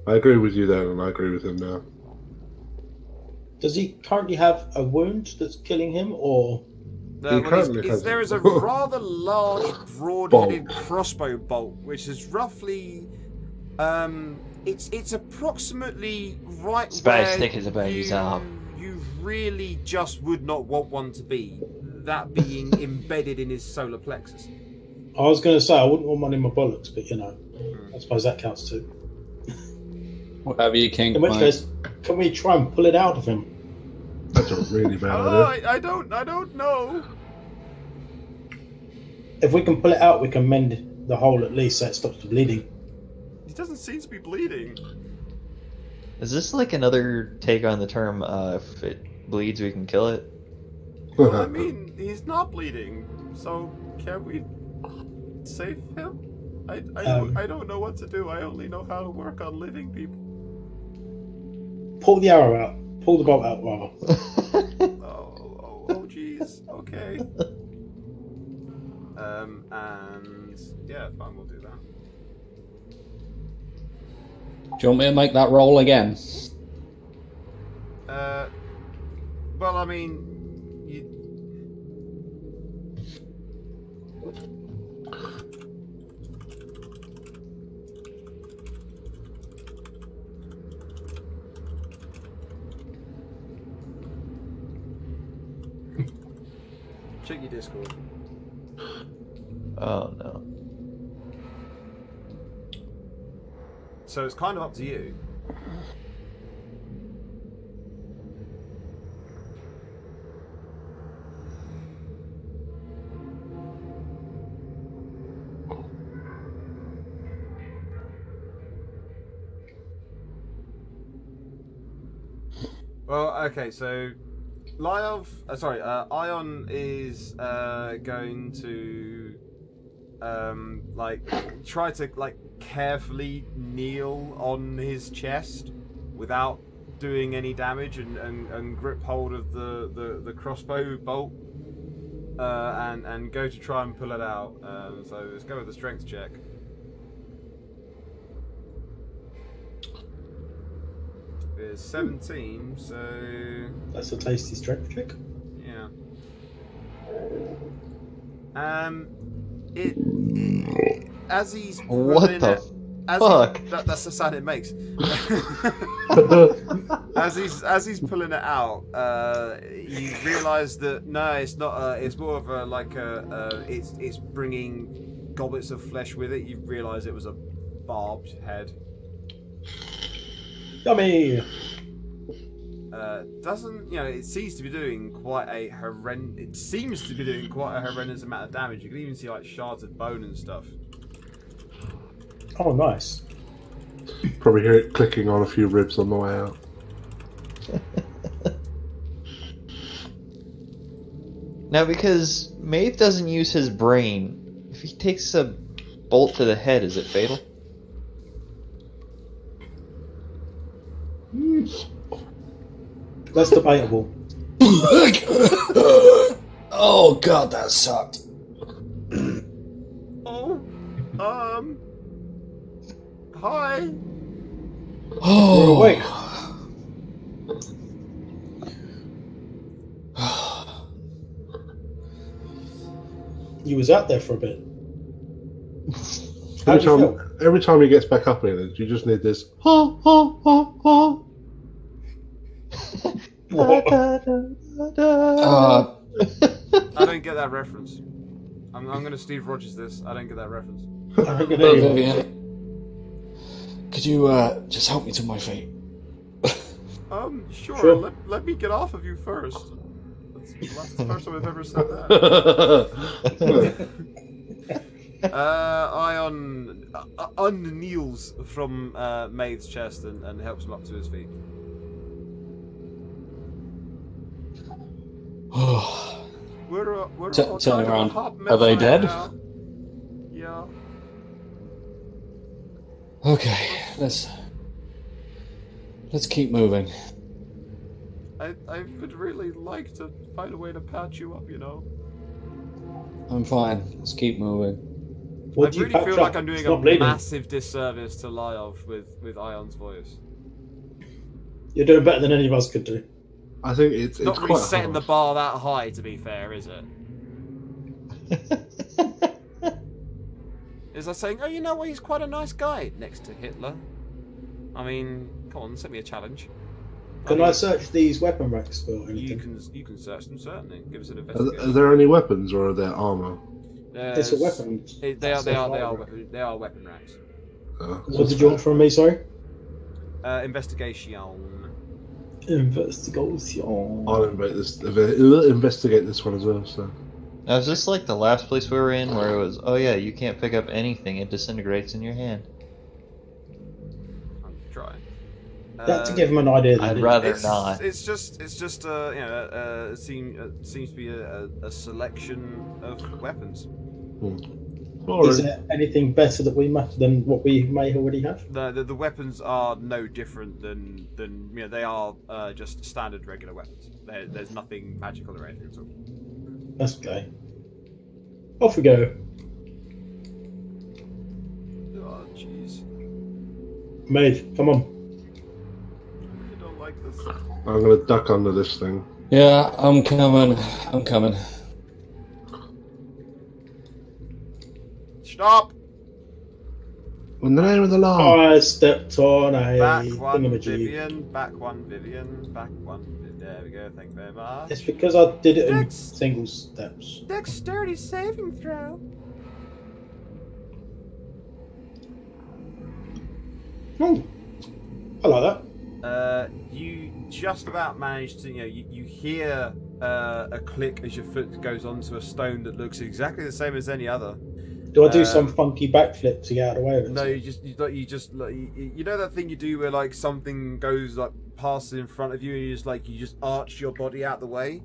I agree with you then, and I agree with him now. Does he currently have a wound that's killing him, or No, He currently has there it. is a rather large, broad-headed crossbow bolt, which is roughly, it's approximately right Spice where thick as a baby's arm. you really just would not want one to be. That being embedded in his solar plexus. I was going to say I wouldn't want one in my bollocks, but you know, I suppose that counts too. Whatever you kink, In which mate. case, can we try and pull it out of him? That's a really bad Oh, idea. I don't know. If we can pull it out, we can mend the hole at least so it stops the bleeding. He doesn't seem to be bleeding. Is this like another take on the term, if it bleeds, we can kill it? Well, I mean, he's not bleeding, so can we save him? I don't know what to do. I only know how to work on living people. Pull the arrow out. Pull the bolt out, rather. Oh, jeez. Okay. And yeah, fine, we'll do that. Do you want me to make that roll again? Well, I mean, you... check your Discord. Oh no. So it's kind of up to you. Well, okay, so Ion is going to try to carefully kneel on his chest without doing any damage and grip hold of the crossbow bolt and go to try and pull it out. So let's go with the strength check. It's 17, so That's a tasty strength check. yeah. As he's What pulling the it, fuck? that's the sound it makes. as he's pulling it out, you realise that no, it's not. It's more of it's bringing goblets of flesh with it. You realise it was a barbed head. Yummy. Doesn't it seems to be doing quite a horrendous amount of damage. You can even see shards of bone and stuff. Oh, nice. Probably hear it clicking on a few ribs on the way out. Now, because Maeve doesn't use his brain, if he takes a bolt to the head, is it fatal? That's debatable. Oh god, that sucked. Oh, hi. We're awake. You was out there for a bit. How do you feel? Every time he gets back up in it, you just need this. Ha ha ha ha. What? I don't get that reference. I'm gonna Steve Rogers this. I don't get that reference. I think I know you. Vivian, could you just help me to my feet? Sure. Sure. Let me get off of you first. That's the first time I've ever said that. Ion unkneels from Maeve's chest and helps him up to his feet. We're all Turn kind of around. a hot Are mess they right dead? now. Yeah. Okay, let's keep moving. I would really like to find a way to patch you up, I'm fine. Let's keep moving. What I do you really patch feel up? like I'm doing It's a not bleeding. massive disservice to Lyov with Ion's voice. You're doing better than any of us could do. I think it's Not really quite setting the hard. bar that high, to be fair, is it? Is that saying, oh, you know what, he's quite a nice guy next to Hitler? I mean, come on, set me a challenge. Can I search these weapon racks for You anything? can search them, certainly. Give us an Are investigation. there any weapons or are there armor? It's a weapon. They are weapon racks. What did you want from me, sorry? Investigation. Investigation. I'll investigate this one as well. So Now, is this like the last place we were in where it was, oh yeah, you can't pick up anything, it disintegrates in your hand? I'm trying. That to give him an idea. I'd then. rather not. It seems to be a selection of weapons. Is there anything better that we than what we may already have? The weapons are no different than they are just standard regular weapons. There's nothing magical or anything at all. That's okay. Off we go. Oh jeez, Maeve, come on. I don't like this. I'm gonna duck under this thing. Yeah, I'm coming. Stop! In the name of the law. I stepped on a Back one, thingamajig. Vivian. Back one, Vivian. Back one. There we go. Thank you very much. It's because I did it in Next. single steps. Dexterity saving throw. Oh, I like that. You just about managed to, you hear a click as your foot goes onto a stone that looks exactly the same as any other. Do I do some funky backflip to get out of the way of it? No, you know that thing you do where like something goes like passes in front of you and you just arch your body out the way.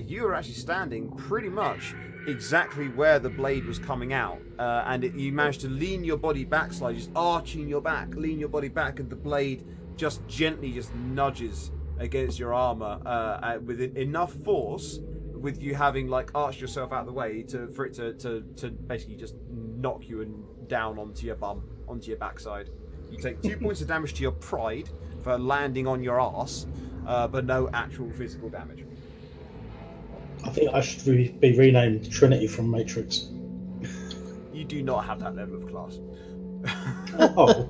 You are actually standing pretty much exactly where the blade was coming out, and you managed to lean your body back slightly, just arching your back, lean your body back, and the blade just gently just nudges against your armor with enough force, with you having like arched yourself out of the way for it to basically just knock you and down onto your bum, onto your backside. You take 2 points of damage to your pride for landing on your ass, but no actual physical damage. I think I should be renamed Trinity from Matrix. You do not have that level of class. Oh.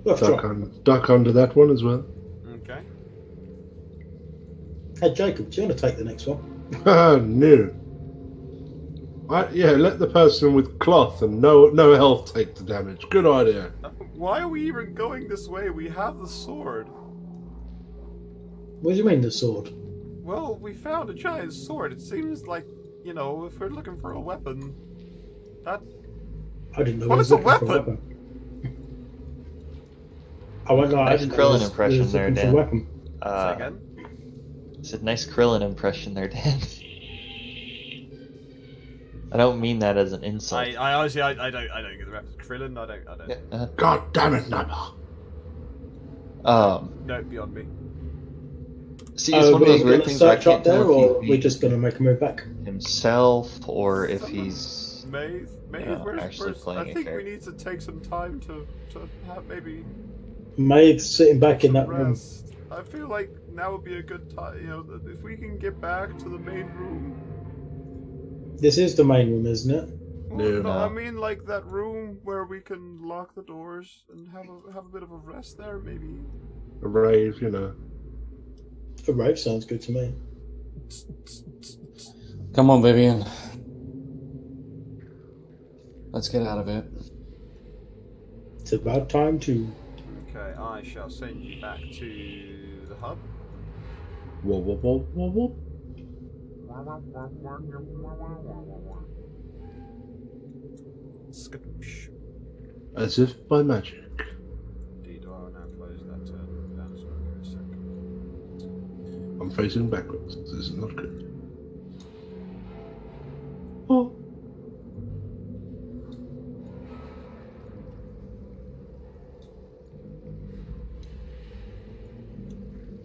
Worth a try. Duck under that one as well. Okay. Hey Jacob, do you want to take the next one? No. Let the person with cloth and no health take the damage. Good idea. Why are we even going this way? We have the sword. What do you mean the sword? Well, we found a giant sword. It seems like, if we're looking for a weapon, that... I didn't know. What is a weapon? I won't lie. Nice Krillin impression there, Dan. Say again? It's a nice Krillin impression there, Dan. I don't mean that as an insult. I honestly, I don't get the reference. Krillin, I don't. Yeah, God damn it, Naba. No, beyond me. See, it's one of those weird things where I can't there, tell or if we're just going to make a move back himself or if he's Maeve, actually playing I a think character. we need to take some time to have maybe Maeve's sitting back in that room. rest. I feel like now would be a good time. If we can get back to the main room. This is the main room, isn't it? Well, No. I mean like that room where we can lock the doors and have a bit of a rest there, maybe. A rave, A rave sounds good to me. Come on, Vivian. Let's get out of it. It's about time to. Okay, I shall send you back to the hub. Whoa, whoa, whoa, whoa, whoa. Skadoosh. As if by magic. Indeed, I'll now close that turn down as well. Give me a sec. I'm facing backwards. This is not good. Oh.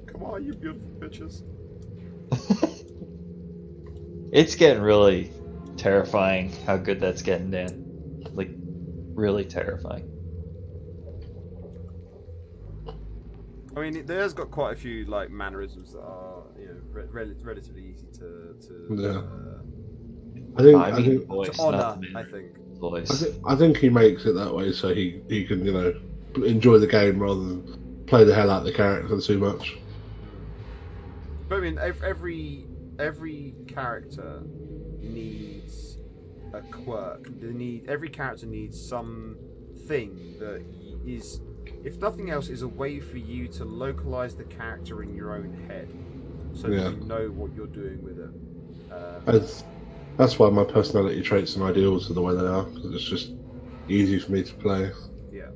Come on, you beautiful bitches. It's getting really terrifying how good that's getting, Dan. Like, really terrifying. I mean, it has got quite a few like mannerisms that are, relatively easy to Yeah. I think I mean, voice, honor. not the I manner. think. Voice. I think he makes it that way so he can enjoy the game rather than play the hell out of the character too much. But I mean, every character needs a quirk. Every character needs something that is, if nothing else, is a way for you to localize the character in your own head, so that you know what you're doing with it. That's why my personality traits and ideals are the way they are, because it's just easy for me to play. Yeah.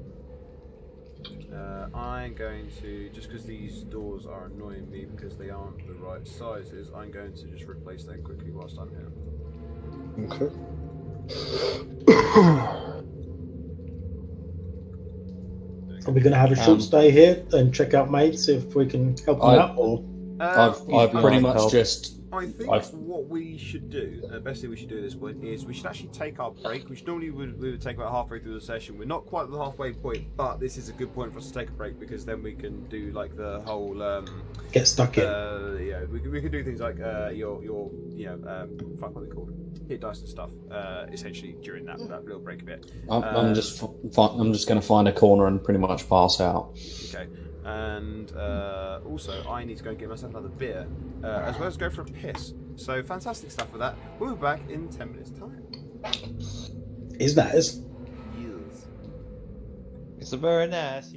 I'm going to, just because these doors are annoying me because they aren't the right sizes, I'm going to just replace them quickly whilst I'm here. Okay. Are we going to have a short stay here and check out Maeve, see if we can help them out? Or I've pretty much help. just. I think what we should do, the best thing we should do at this point, is we should actually take our break, which normally we would take about halfway through the session. We're not quite at the halfway point, but this is a good point for us to take a break because then we can do like the whole get stuck in. we can do things like fuck what are they called, hit dice and stuff. Essentially during that little break bit. I'm just going to find a corner and pretty much pass out. Okay. And also, I need to go and get myself another beer, as well as go for a piss. So, fantastic stuff for that. We'll be back in 10 minutes' time. Is that is? Yes. It's a very nice.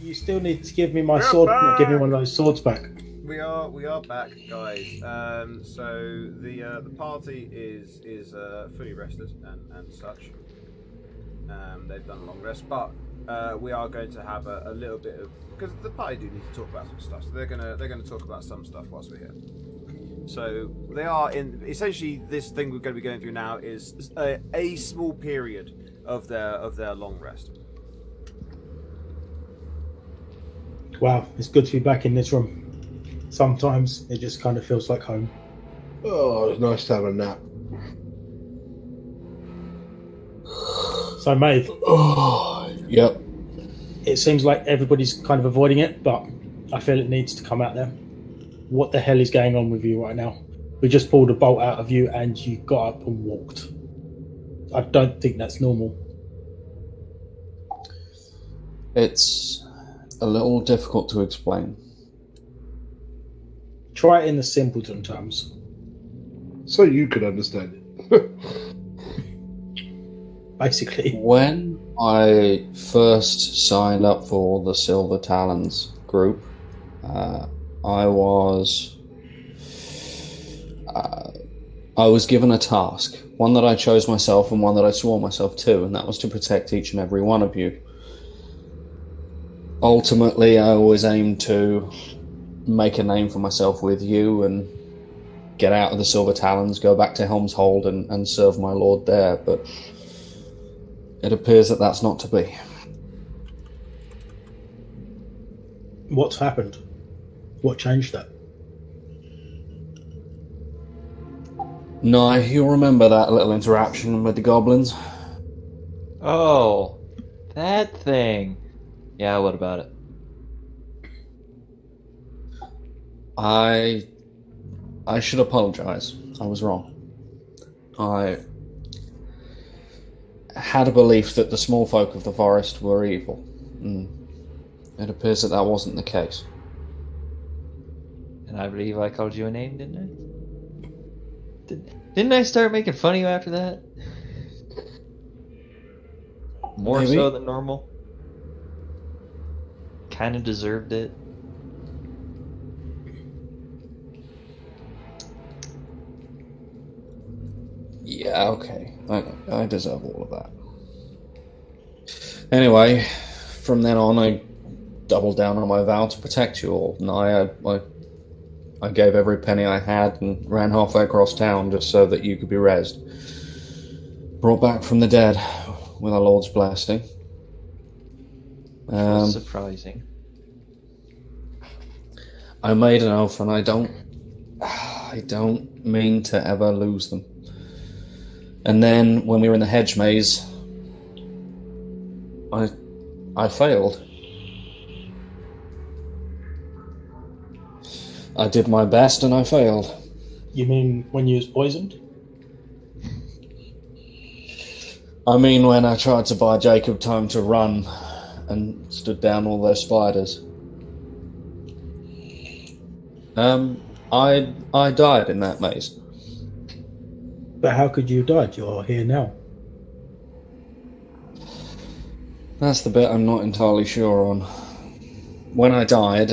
You still need to give me my We're sword. Give me back! one of those swords back. We are back, guys. So the party is fully rested and such. They've done a long rest, but we are going to have a little bit of, because the party do need to talk about some stuff. So they're gonna talk about some stuff whilst we're here. So they are in essentially this thing we're going to be going through now is a small period of their long rest. Wow, it's good to be back in this room. Sometimes it just kind of feels like home. Oh, it's nice to have a nap. So, Maeve, Oh, yep. it seems like everybody's kind of avoiding it, but I feel it needs to come out there. What the hell is going on with you right now? We just pulled a bolt out of you and you got up and walked. I don't think that's normal. It's a little difficult to explain. Try it in the simpleton terms. So you could understand it. Basically. When I first signed up for the Silver Talons group, I was given a task, one that I chose myself and one that I swore myself to, and that was to protect each and every one of you. Ultimately, I always aimed to make a name for myself with you and get out of the Silver Talons, go back to Helm's Hold and serve my lord there, but it appears that that's not to be. What's happened? What changed that? No, you'll remember that little interaction with the goblins? Oh, that thing. Yeah, what about it? I should apologize. I was wrong. I had a belief that the small folk of the forest were evil. It appears that that wasn't the case. And I believe I called you a name, didn't I? Didn't I start making fun of you after that? More Maybe. so than normal? Kinda deserved it. Yeah, okay. I deserve all of that. Anyway, from then on, I doubled down on my vow to protect you all. And I gave every penny I had and ran halfway across town just so that you could be rezzed. Brought back from the dead with our Lord's blessing. Surprising. I made an oath, and I don't mean to ever lose them. And then, when we were in the hedge maze, I failed. I did my best, and I failed. You mean when you was poisoned? I mean, when I tried to buy Jacob time to run and stood down all those spiders. I died in that maze. But how could you have died? You're here now. That's the bit I'm not entirely sure on. When I died,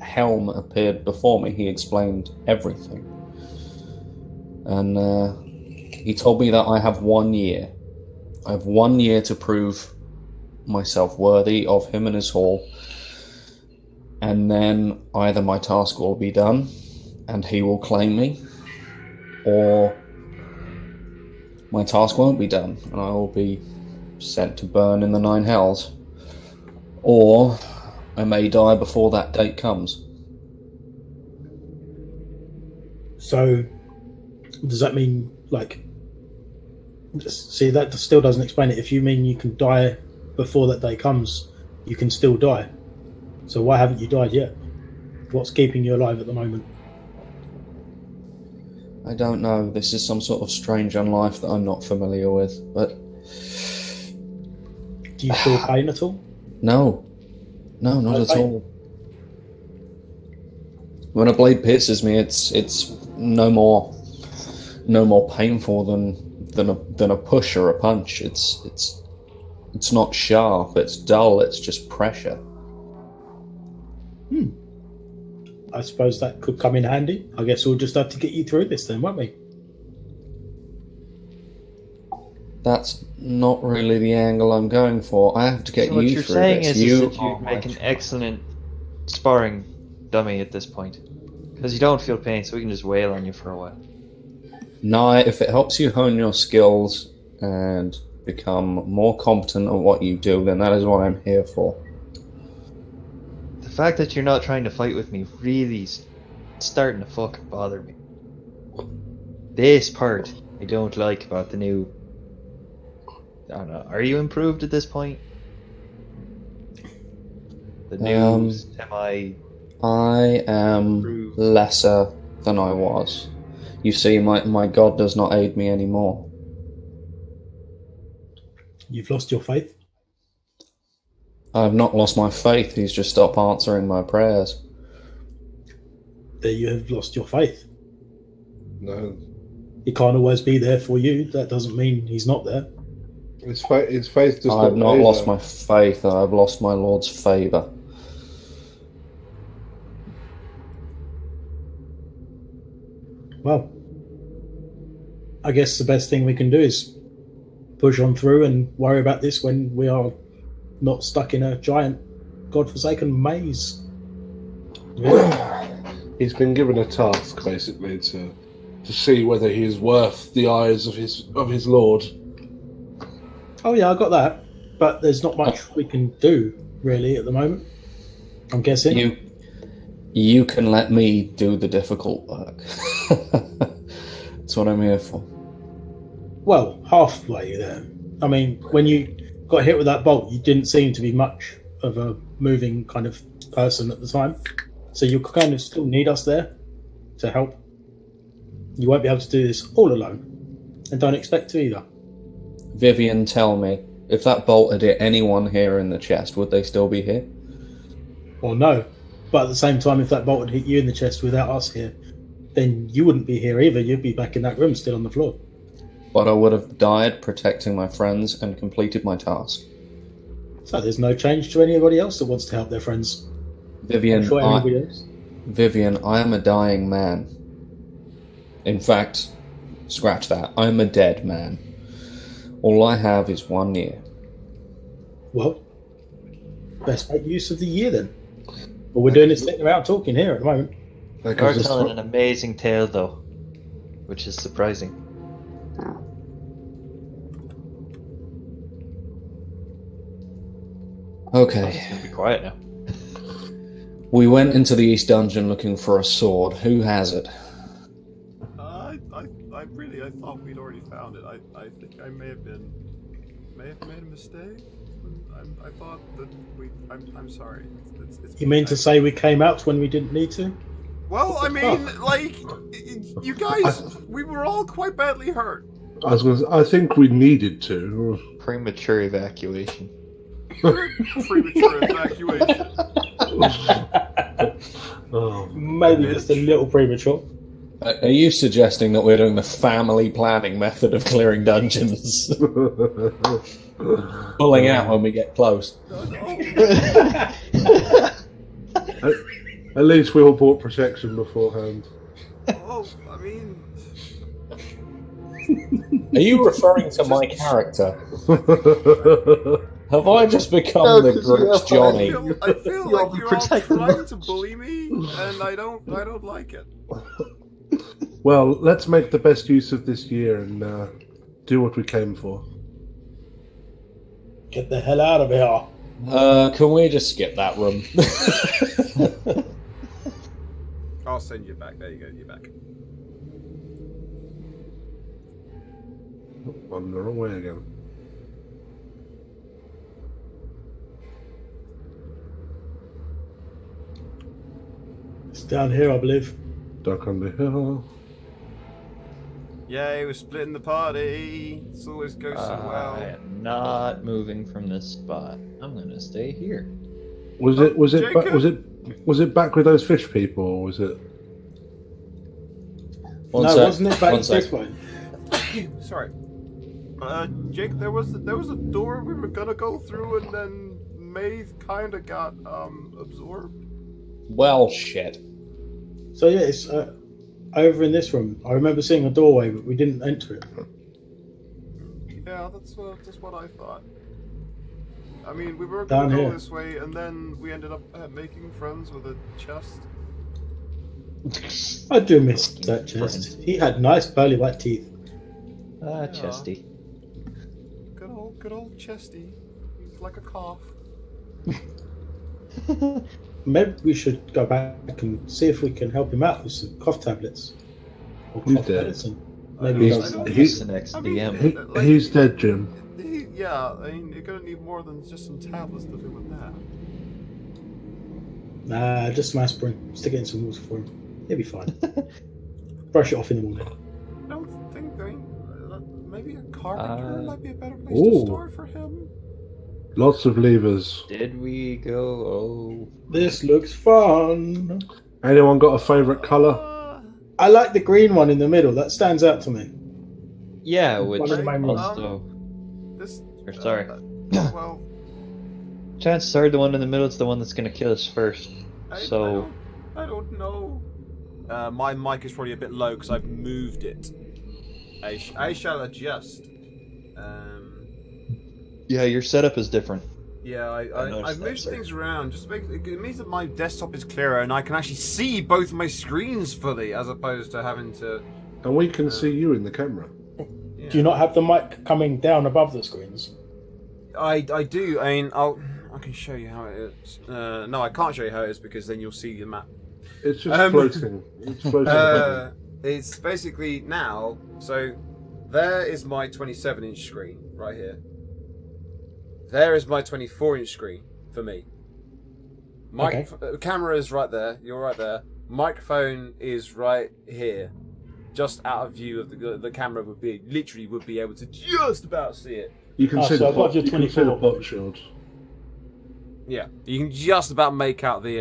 Helm appeared before me. He explained everything. And he told me that I have 1 year. I have 1 year to prove myself worthy of him and his hall. And then either my task will be done and he will claim me, or my task won't be done and I will be sent to burn in the 9 hells. Or I may die before that date comes. So, does that mean, like... See, that still doesn't explain it. If you mean you can die before that day comes, you can still die. So why haven't you died yet? What's keeping you alive at the moment? I don't know. This is some sort of strange unlife that I'm not familiar with, but... Do you feel pain at all? No, not No at pain? all. When a blade pierces me, it's no more painful than a push or a punch. It's not sharp. It's dull. It's just pressure. I suppose that could come in handy. I guess we'll just have to get you through this then, won't we? That's not really the angle I'm going for. I have to get So what you you're through saying this. is You that are you my make an excellent sparring dummy at this point. Because you don't feel pain, so we can just wail on you for a while. No, if it helps you hone your skills and become more competent at what you do, then that is what I'm here for. The fact that you're not trying to fight with me really starting to fucking bother me. This part I don't like about the new... I don't know. Are you improved at this point? The new semi... I am lesser than I was. You see, my god does not aid me anymore. You've lost your faith? I've not lost my faith, he's just stopped answering my prayers. There you have lost your faith. No, He can't always be there for you. That doesn't mean he's not there. his faith does I've not waver. lost my faith, I've lost my Lord's favour. Well, I guess the best thing we can do is push on through and worry about this when we are not stuck in a giant godforsaken maze. He's been given a task, basically, to see whether he is worth the eyes of his lord. Oh yeah, I got that. But there's not much we can do, really, at the moment. I'm guessing. You can let me do the difficult work. That's what I'm here for. Well, halfway there. I mean, when you got hit with that bolt, you didn't seem to be much of a moving kind of person at the time. So you kind of still need us there to help. You won't be able to do this all alone. And don't expect to either. Vivian, tell me, if that bolt had hit anyone here in the chest, would they still be here? Or no. But at the same time, if that bolt had hit you in the chest without us here, then you wouldn't be here either. You'd be back in that room still on the floor. But I would have died protecting my friends and completed my task. So there's no change to anybody else that wants to help their friends. Vivian, I'm sure anybody else. Vivian, I am a dying man. In fact, scratch that. I'm a dead man. All I have is 1 year. Well, best make use of the year then. But we're doing is sitting around talking here at the moment. That You are gives us- telling an amazing tale, though, which is surprising. Okay. Be quiet now. We went into the East Dungeon looking for a sword. Who has it? I thought we'd already found it. I think I may have made a mistake. I thought that I'm sorry. It's You mean to say we came out when we didn't need to? Well, I mean, like, you guys, we were all quite badly hurt. I think we needed to. Premature evacuation. Premature evacuation. Oh. Maybe just a little premature. Are you suggesting that we're doing the family planning method of clearing dungeons? Pulling out when we get close. At least we all bought protection beforehand. Oh, I mean, Are you referring to my character? Have I just become the group's Johnny? I feel like you're all trying to bully me, and I don't like it. Well, let's make the best use of this year and do what we came for. Get the hell out of here. Can we just skip that room? I'll send you back. There you go. You're back. Oh, I'm the wrong way again. It's down here, I believe. Duck on the hill. Yay, we're splitting the party. This always goes so I well. am not moving from this spot. I'm gonna stay here. Was it back with those fish people, or was it? One no, sec, wasn't it back one sec. this way? Sorry. Jake, there was a door we were gonna go through, and then Maeve kind of got absorbed. Well, shit. So yeah, it's over in this room. I remember seeing a doorway, but we didn't enter it. Yeah, that's what I thought. I mean, we were Down going to go here. this way, and then we ended up making friends with a chest. I do miss that chest. He had nice pearly white teeth. Ah, Chesty. Good old Chesty. He's like a calf. Maybe we should go back and see if we can help him out with some cough tablets or He's cough dead. medicine. Maybe He's- he does that. He's the next DM. He's dead, Jim. Yeah, I mean, you're gonna need more than just some tablets to do with that. Nah, just some aspirin. Stick it in some water for him. He'll be fine. Brush it off in the morning. I don't think. I mean, maybe a carpenter might be a better place Ooh. to start for him. Lots of levers. Did we go? Oh. This looks fun. Anyone got a favourite colour? I like the green one in the middle. That stands out to me. Yeah, which One of the main ones. also. This. Or sorry. Well, Chances are the one in the middle is the one that's going to kill us first. I don't know. My mic is probably a bit low because I've moved it. I shall adjust. Yeah, your setup is different. Yeah, noticed I've that, moved sir. things around. Just to make it means that my desktop is clearer and I can actually see both my screens fully, as opposed to having to. And we can see you in the camera. Yeah. Do you not have the mic coming down above the screens? I do. I mean, I can show you how it is. No, I can't show you how it is because then you'll see the map. It's just floating. It's floating. It's basically now. So there is my 27-inch screen right here. There is my 24-inch screen for me. Camera is right there. You're right there. Microphone is right here, just out of view of the camera. Would be able to just about see it. You can see so the above pop, your you can see the 24. pop shield. Yeah, you can just about make out the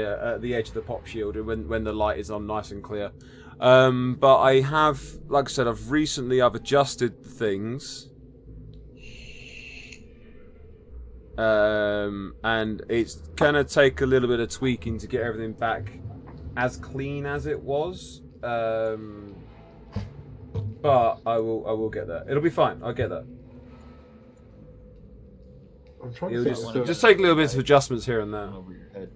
edge of the pop shield when the light is on nice and clear. But I have, like I said, I've adjusted things. And it's gonna take a little bit of tweaking to get everything back as clean as it was. But I will get there. It'll be fine. I'll get there. I'm trying to It'll think. just take a little bit of adjustments here and there. Over your head.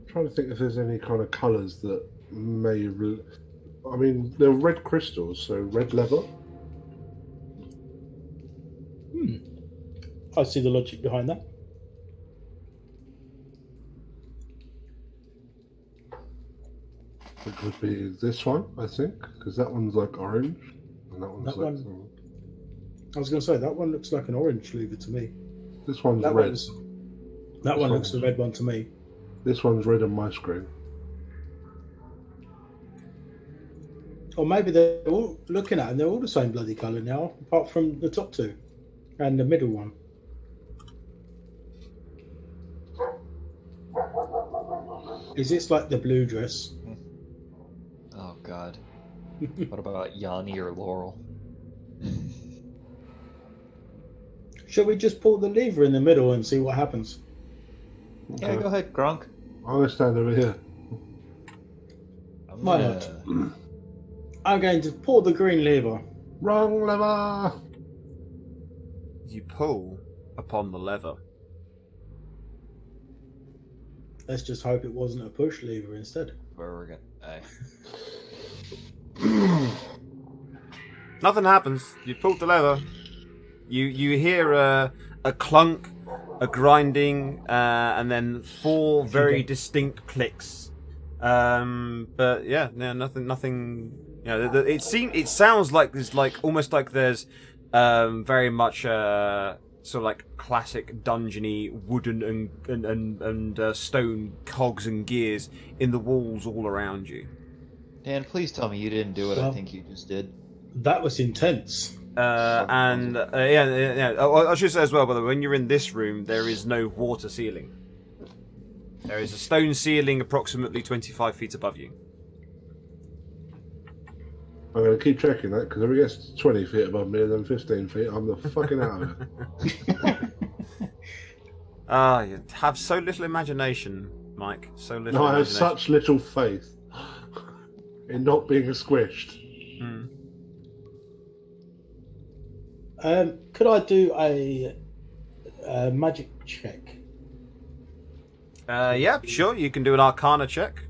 Trying to think if there's any kind of colours that may. I mean, they're red crystals, so red leather. I see the logic behind that. It would be this one, I think, because that one's like orange, and that one's That like. one- I was going to say, that one looks like an orange lever to me. This one's That red. That one looks the red one to me. This one's red on my screen. Or maybe they're all looking at it and they're all the same bloody colour now, apart from the top two and the middle one. Is this like the blue dress? Oh god. What about Yanni or Laurel? Shall we just pull the lever in the middle and see what happens? Yeah, go ahead, Gronk. I'm gonna stand over here. Why not? I'm going to pull the green lever. Wrong lever. You pull upon the lever. Let's just hope it wasn't a push lever instead. Where we're going. Nothing happens. You pulled the lever. You hear a clunk, a grinding, and then 4 very distinct clicks. But yeah, no, nothing. You know, it sounds like there's almost like there's very much sort of like classic dungeony wooden and stone cogs and gears in the walls all around you. Dan, please tell me you didn't do what I Well- think you just did. That was intense. Yeah. I should say as well, by the way, when you're in this room, there is no water ceiling. There is a stone ceiling approximately 25 feet above you. I'm gonna keep checking that because if it gets 20 feet above me and then 15 feet, I'm the fucking out of it. You have so little imagination. Mike. So little. No, I have imagination. such little faith in not being squished. Hmm. Could I do a magic check? Yeah, sure. You can do an Arcana check.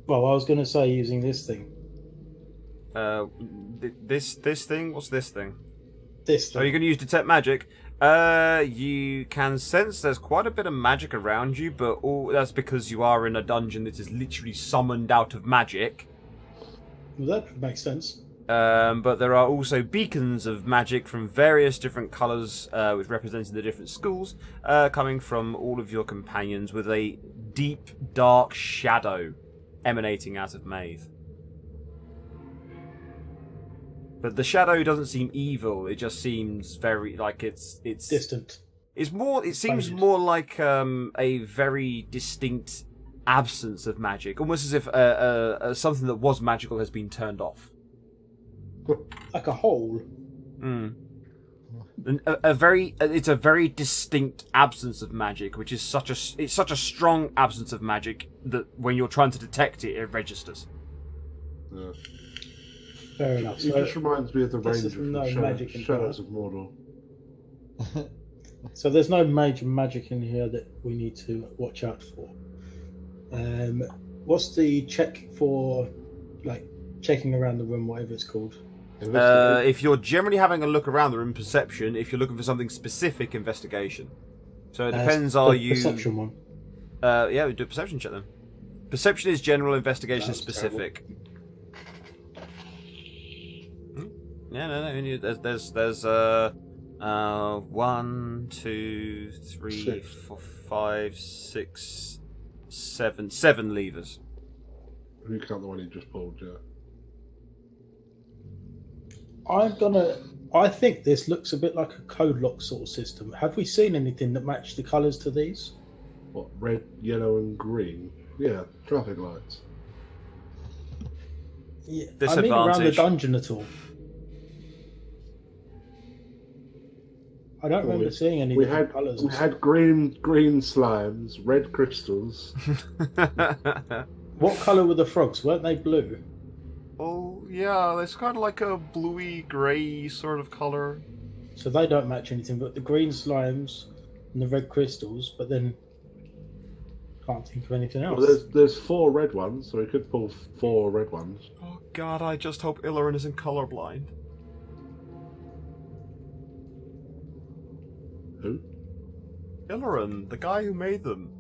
Well, I was going to say using this thing. This thing. What's this thing? This So thing. you're going to use detect magic. You can sense there's quite a bit of magic around you, but that's because you are in a dungeon that is literally summoned out of magic. Well, that makes sense. But there are also beacons of magic from various different colours, which representing the different schools, coming from all of your companions with a deep, dark shadow emanating out of Maeve. But the shadow doesn't seem evil. It just seems very like it's Distant. It's more. It seems Faded. more like a very distinct absence of magic, almost as if something that was magical has been turned off. Like a hole. Mm. It's a very distinct absence of magic, which is such a strong absence of magic that when you're trying to detect it, it registers. Yeah. Fair enough. It just reminds me of the this Ranger is from no magic in Shadows of Mordor. So there's no major magic in here that we need to watch out for. What's the check for, like, checking around the room, whatever it's called? If you're generally having a look around the room, perception. If you're looking for something specific, investigation. So it depends. The Are you? perception one? Yeah, we do a perception check then. Perception is general, investigation That was specific. Yeah, no. There's 1, 2, 3, Six. 4, 5, 6, 7 levers. You count the one you just pulled, yeah. I think this looks a bit like a code lock sort of system. Have we seen anything that matched the colours to these? What, red, yellow, and green? Yeah, traffic lights. Yeah, I mean around the Disadvantage. dungeon at all. I don't Well, remember seeing any We different had colours. we had green slimes, red crystals. What colour were the frogs? Weren't they blue? Oh yeah, it's kind of like a bluey grey sort of color. So they don't match anything, but the green slimes and the red crystals, but then can't think of anything else. Well, there's 4 red ones, so we could pull 4 red ones. Oh god, I just hope Illarin isn't colorblind. Who? Illarin, the guy who made them.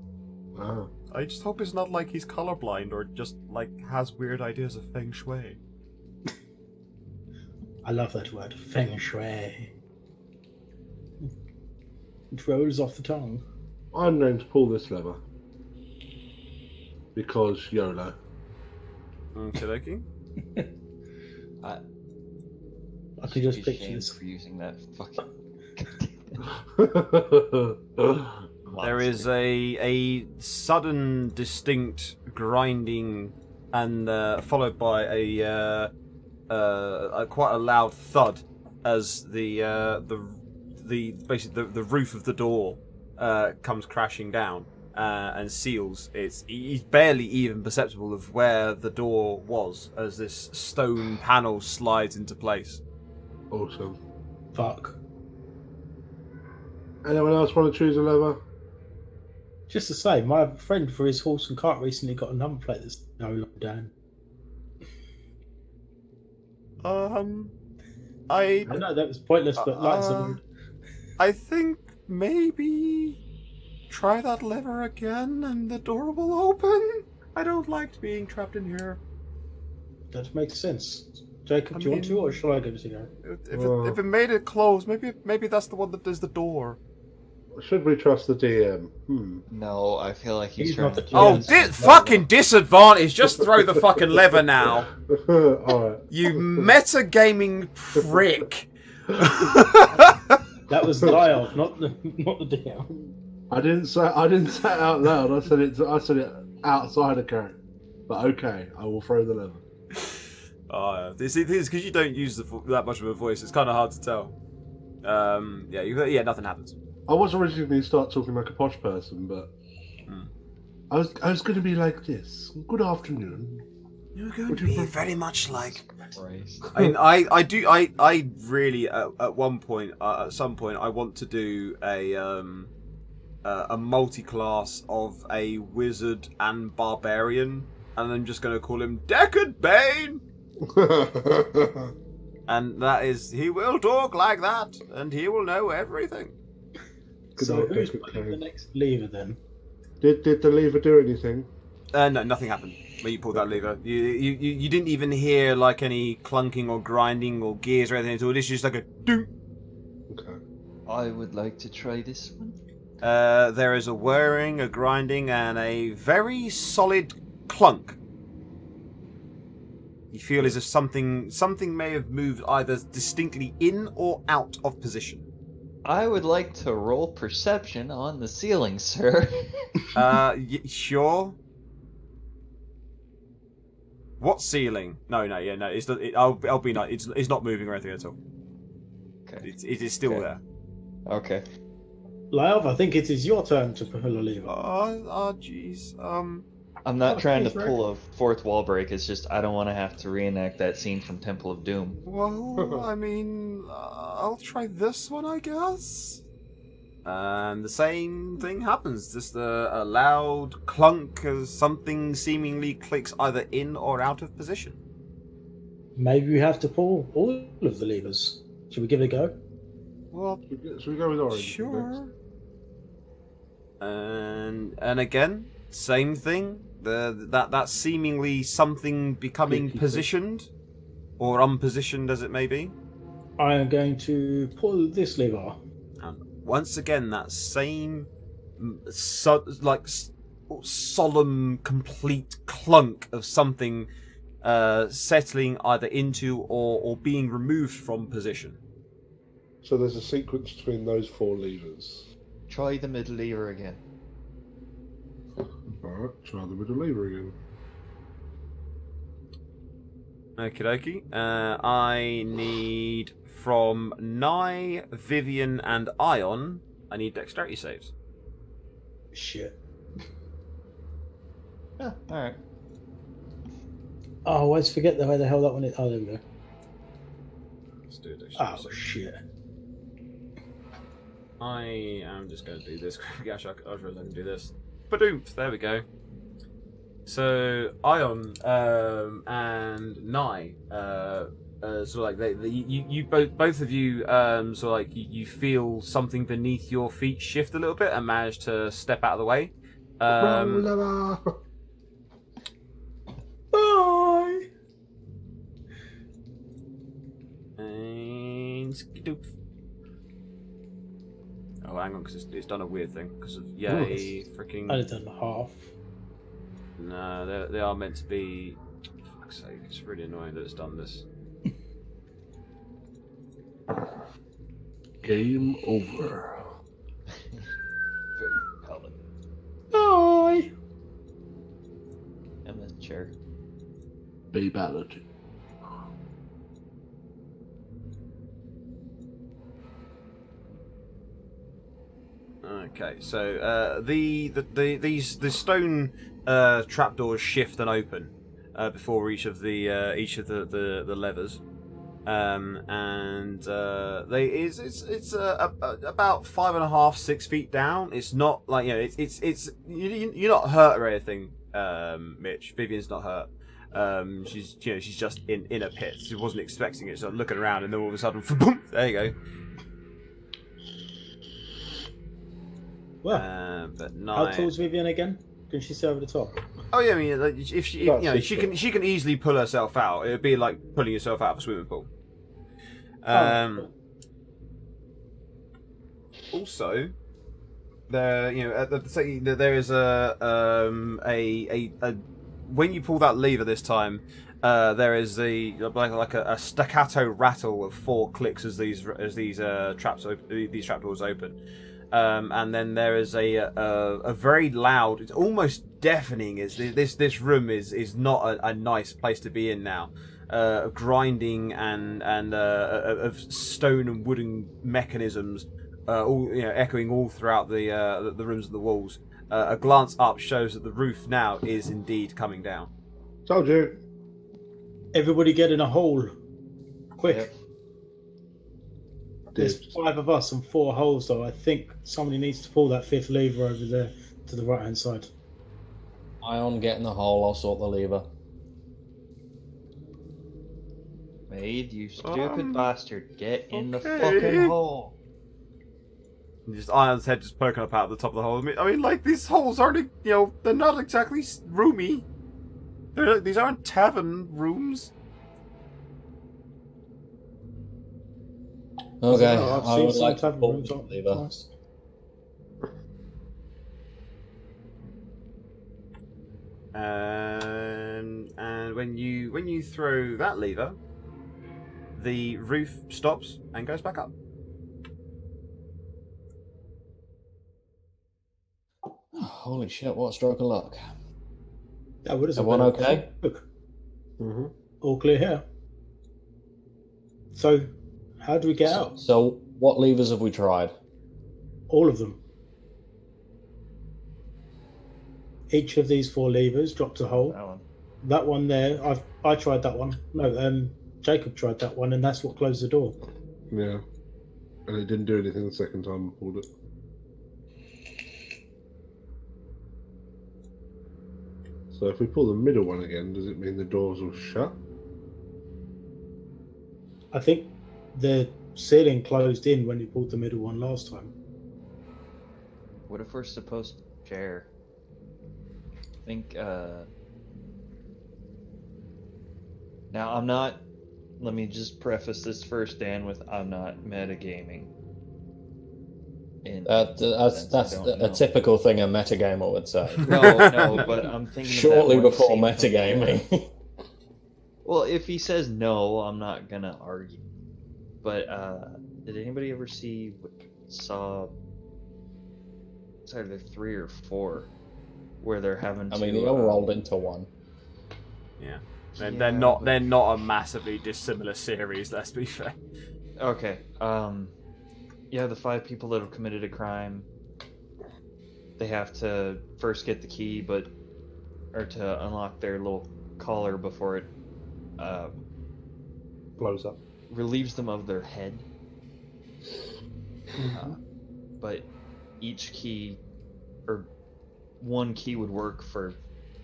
Ah, I just hope it's not like he's colorblind or just like has weird ideas of feng shui. I love that word, feng shui. It rolls off the tongue. I'm going to pull this lever because YOLO. Okay, dokie. I could just Be picture shamed this. for using that fucking. There is a sudden, distinct grinding, and followed by a quite a loud thud as the roof of the door comes crashing down and seals. He's barely even perceptible of where the door was as this stone panel slides into place. Awesome. Fuck. Anyone else want to choose a lever? Just to say, my friend for his horse and cart recently got a number plate that's no longer down. I I know that was pointless, but lights the mood. I think maybe try that lever again and the door will open. I don't like being trapped in here. That makes sense. Jacob, do you want to, or shall I give it a go? If it made it close, maybe that's the one that does the door. Should we trust the DM? No, I feel like he's He's trying not the to. GM. Oh, fucking disadvantage! Just throw the fucking lever now, Alright. you metagaming prick. That was Lyov, not the DM. I didn't say it out loud. I said it outside of character. But okay, I will throw the lever. This is because you don't use that much of a voice. It's kind of hard to tell. Yeah, nothing happens. I was originally going to start talking like a posh person, but I was going to be like this. Good afternoon. You're going Would to you be prefer- very much like. Christ. I mean, I really at one point, at some point, I want to do a multi-class of a wizard and barbarian, and I'm just going to call him Deckard Bane. And that is, he will talk like that, and he will know everything. Good So old who's Deckard playing the Cain. next lever then? Did the lever do anything? No, nothing happened when you pulled that lever. You didn't even hear like any clunking or grinding or gears or anything at all. It's just like a doom. Okay. I would like to try this one. There is a whirring, a grinding, and a very solid clunk. You feel as if something may have moved either distinctly in or out of position. I would like to roll perception on the ceiling, sir. Sure. What ceiling? No. It's I'll be not. It's not moving or anything at all. Okay. It is still Okay. there. Okay. Lyov, I think it is your turn to pull a lever. Oh, jeez. I'm not trying to please, pull a fourth wall break. It's just I don't want to have to reenact that scene from Temple of Doom. Well, I mean, I'll try this one, I guess. And the same thing happens. Just a loud clunk as something seemingly clicks either in or out of position. Maybe we have to pull all of the levers. Should we give it a go? Well, Should we go with orange? sure. And again, same thing. That seemingly something becoming Clicky. positioned or unpositioned as it may be. I am going to pull this lever. And once again, that same solemn, complete clunk of something settling either into or being removed from position. So there's a sequence between those four levers. Try the middle lever again. Alright, try the middle lever again. Okie dokie. I need from Nye, Vivian, and Ion. I need dexterity saves. Shit. Ah, alright. Oh, I always forget where the hell that one is. Oh, there we go. Let's do a dexterity Oh, save. shit. I am just going to do this. Gosh, I realize I can do this. Badoomp, there we go. So Ion and Nye, sort of like you both of you, sort of like you feel something beneath your feet shift a little bit and manage to step out of the way. Roll Bye! And skidoop. Oh, hang on, because it's done a weird thing. Because of I'd freaking. have done half. No, they are meant to be. For fuck's sake, it's really annoying that it's done this. Game over. Very compelling. Bye! I'm in the chair. Babality. Okay, so the stone trapdoors shift and open before each of the levers, and it's about 5.5, 6 feet down. It's not like you're not hurt or anything, Mitch. Vivian's not hurt. She's just in a pit. She wasn't expecting it. So looking around, and then all of a sudden, boom, there you go. Well, But how nine. tall's Vivian again? Can she stay over the top? Oh yeah, I mean, like, if she, About you know, 6 she foot. can easily pull herself out. It would be like pulling yourself out of a swimming pool. Also, there is a when you pull that lever this time, there is like a staccato rattle of 4 clicks as these trapdoors open. And then there is a very loud, it's almost deafening. This room is not a nice place to be in now. Grinding and of stone and wooden mechanisms, all echoing all throughout the rooms and the walls. A glance up shows that the roof now is indeed coming down. Told you. Everybody get in a hole. Quick. Yep. There's 5 of us and 4 holes, though. I think somebody needs to pull that 5th lever over there to the right-hand side. Ion, get in the hole. I'll sort the lever. Maid, you stupid bastard. Get in the okay. fucking hole. And just Ion's head just poking up out of the top of the hole. I mean, like, these holes aren't, they're not exactly roomy. These aren't tavern rooms. Okay, I've I seen would some like to tavern pull rooms the on lever. nice. And when you throw that lever, the roof stops and goes back up. Holy shit, what a stroke of luck. That would have Everyone okay? Look, Mm-hmm. all clear here. So, how do we get out? So, what levers have we tried? All of them. Each of these 4 levers drops a hole. That one. That one there, I tried that one. No, Jacob tried that one, and that's what closed the door. Yeah. And it didn't do anything the second time I pulled it. So if we pull the middle one again, does it mean the doors will shut? I think the ceiling closed in when you pulled the middle one last time. What if we're supposed to share? I think, Now, I'm not... Let me just preface this first, Dan, with I'm not metagaming. That's a typical thing a metagamer would say. No, but I'm thinking Shortly of that one before scene from metagaming. Well, if he says no, I'm not gonna argue. But did anybody ever saw it's either 3 or 4 where they're having I to, mean, they all rolled into one. Yeah. Yeah, They're not but- a massively dissimilar series, let's be fair. Okay. Yeah, the 5 people that have committed a crime, they have to first get the key, or to unlock their little collar before it Blows up. relieves them of their head. But each key, or one key would work for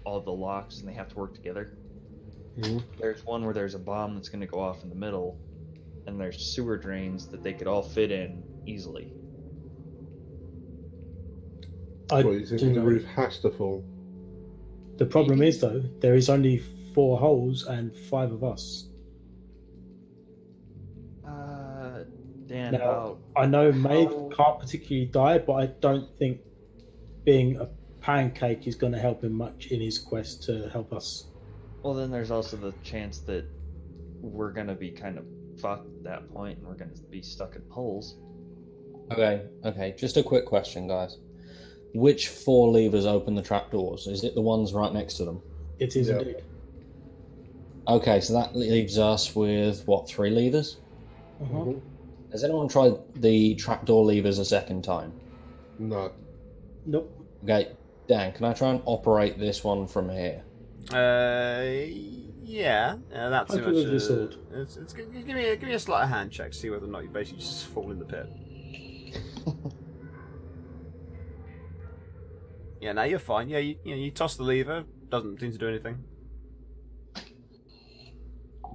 all the locks, and they have to work together. Mm-hmm. There's one where there's a bomb that's going to go off in the middle, and there's sewer drains that they could all fit in easily. I What, you think do the know. roof has to fall? The problem is, though, there is only 4 holes and 5 of us. Dan, Now, about I know Maeve how- can't particularly die, but I don't think being a pancake is going to help him much in his quest to help us. well, then there's also the chance that we're going to be kind of fucked at that point, and we're going to be stuck in holes. Okay, just a quick question, guys. Which 4 levers open the trapdoors? Is it the ones right next to them? It is Yeah. indeed. Okay, so that leaves us with, what, 3 levers? Uh-huh. Has anyone tried the trapdoor levers a second time? No. Nope. Okay, Dan, can I try and operate this one from here? Yeah. That's Punch too it much. with your sword. Give me a sleight of hand check to see whether or not you basically just fall in the pit. Yeah, no, you're fine. Yeah, you toss the lever, doesn't seem to do anything.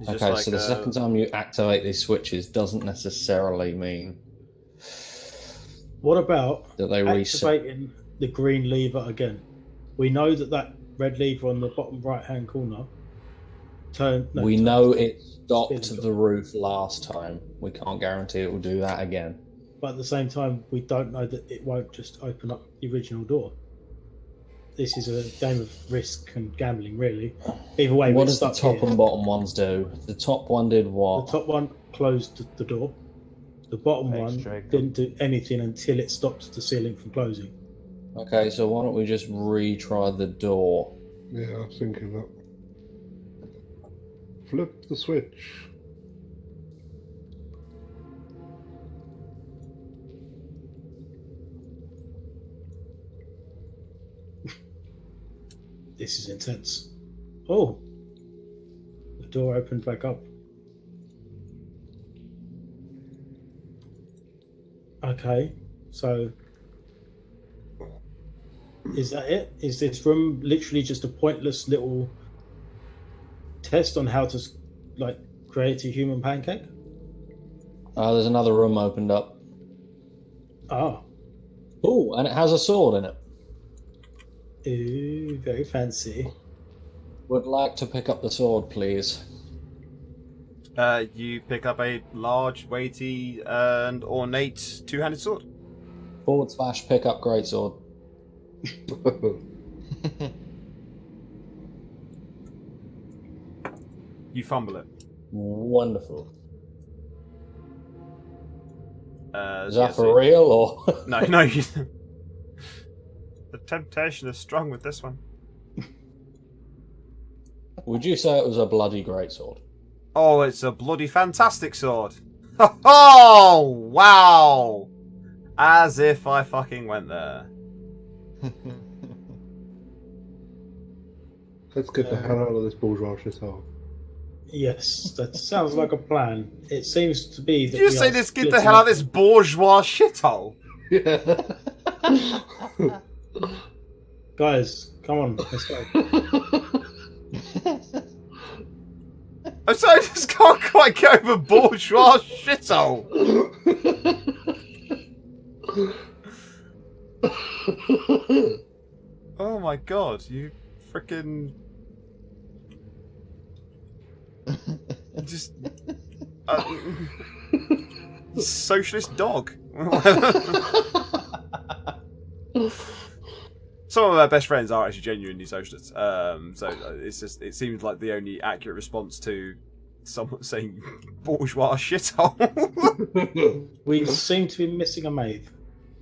It's just Okay, like, so the second time you activate these switches doesn't necessarily mean What about that they reset. activating the green lever again? We know that red lever on the bottom right-hand corner We know it stopped spin. the roof last time. We can't guarantee it will do that again. But at the same time, we don't know that it won't just open up the original door. This is a game of risk and gambling, really. Either way, What we're does the stuck top here. and bottom ones do? The top one did The what? top one closed the door. The bottom Thanks, one Jacob. didn't do anything until it stopped the ceiling from closing. Okay, so why don't we just retry the door? Yeah, I was thinking that. Flip the switch. This is intense. Oh, the door opened back up. Okay, so is that it? Is this room literally just a pointless little test on how to like create a human pancake? There's another room opened up. Ah, Oh, and it has a sword in it. ooh, very fancy. Would like to pick up the sword, please. You pick up a large, weighty, and ornate two-handed sword. / pick up greatsword. You fumble it. Wonderful. Is yeah, that for real or? No, no. You... The temptation is strong with this one. Would you say it was a bloody greatsword? Oh, it's a bloody fantastic sword. Oh, wow. As if I fucking went there. Let's get the hell out of this bourgeois shithole. Yes, that sounds like a plan. It seems to be that Did you we say are this? Get the splitting hell out up- of this bourgeois shithole. Yeah. Guys, come on, let's go. I'm sorry, I just can't quite get over bourgeois shithole. Oh my god, you freaking just socialist dog. Some of our best friends are actually genuinely socialists. So it seems like the only accurate response to someone saying bourgeois shithole. We seem to be missing a maid.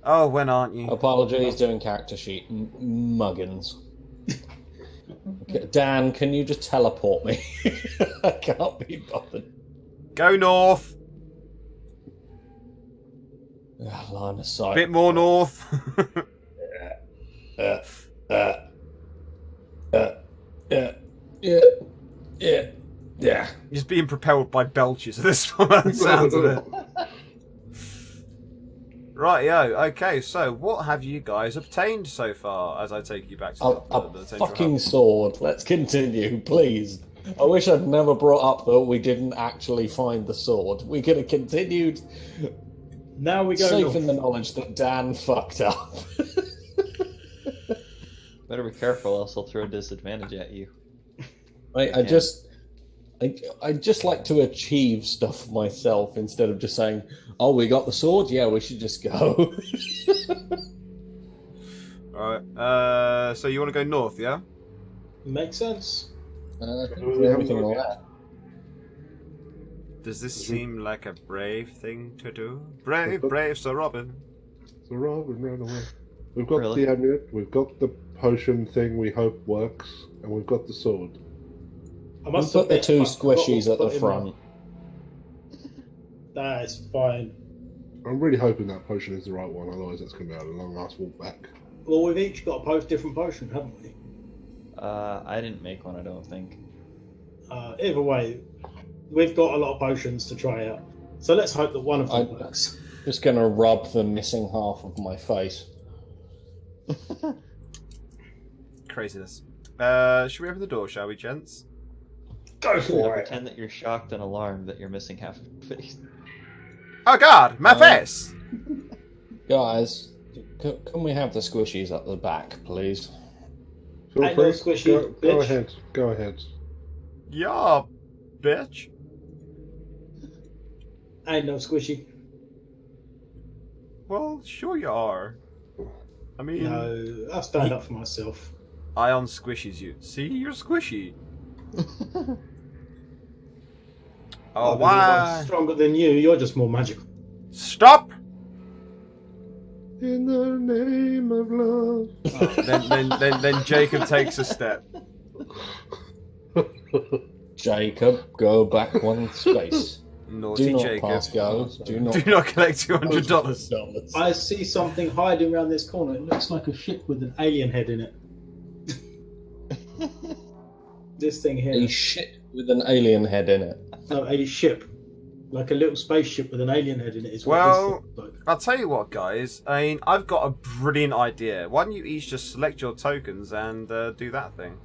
Oh, when aren't you? Apologies, doing character sheet. Muggins. Okay, Dan, can you just teleport me? I can't be bothered. Go north. Line of A sight. bit more north. Yeah. Just being propelled by belches at this point. Sounds of it. Right, okay, so what have you guys obtained so far as I take you back to A the central fucking hub? sword. Let's continue, please. I wish I'd never brought up that we didn't actually find the sword. We could have continued Now we go safe north. in the knowledge that Dan fucked up. Better be careful, else I'll throw a disadvantage at you. I just like to achieve stuff myself instead of just saying, "Oh, we got the sword. Yeah, we should just go." Alright, so you want to go north, yeah? Makes sense. Everything like that. Does this seem like a brave thing to do? Brave Sir Robin. So Robin ran away. We've got Really? the amulet, we've got the potion thing we hope works, and we've got the sword. I We'll must put the admit, two I forgot squishies to at the put in front. That's fine. I'm really hoping that potion is the right one, otherwise that's going to be a long ass walk back. Well, we've each got a different potion, haven't we? I didn't make one, I don't think. Either way, we've got a lot of potions to try out. So let's hope that one of them works. Just gonna rub the missing half of my face. Craziness. Should we open the door, shall we, gents? Go for it. Pretend that you're shocked and alarmed that you're missing half of your face. Oh god, my face! Guys, can we have the squishies at the back, please? Feel Ain't no free. squishy, Go bitch. ahead. Go ahead. Yeah, bitch. Ain't no squishy. Well, sure you are. I mean, No, I'll stand up for myself. Ion squishes you. See, you're squishy. Oh, I believe why? I'm stronger than you. You're just more magical. Stop! In the name of love. Then Jacob takes a step. Jacob, go back one space. Naughty Do not Jacob. pass go. Do not. Do not collect $200. I see something hiding around this corner. It looks like a ship with an alien head in it. This thing here. A ship with an alien head in it. No, a ship. Like a little spaceship with an alien head in it is what Well, this thing looks like. I'll tell you what, guys. I mean, I've got a brilliant idea. Why don't you each just select your tokens and do that thing?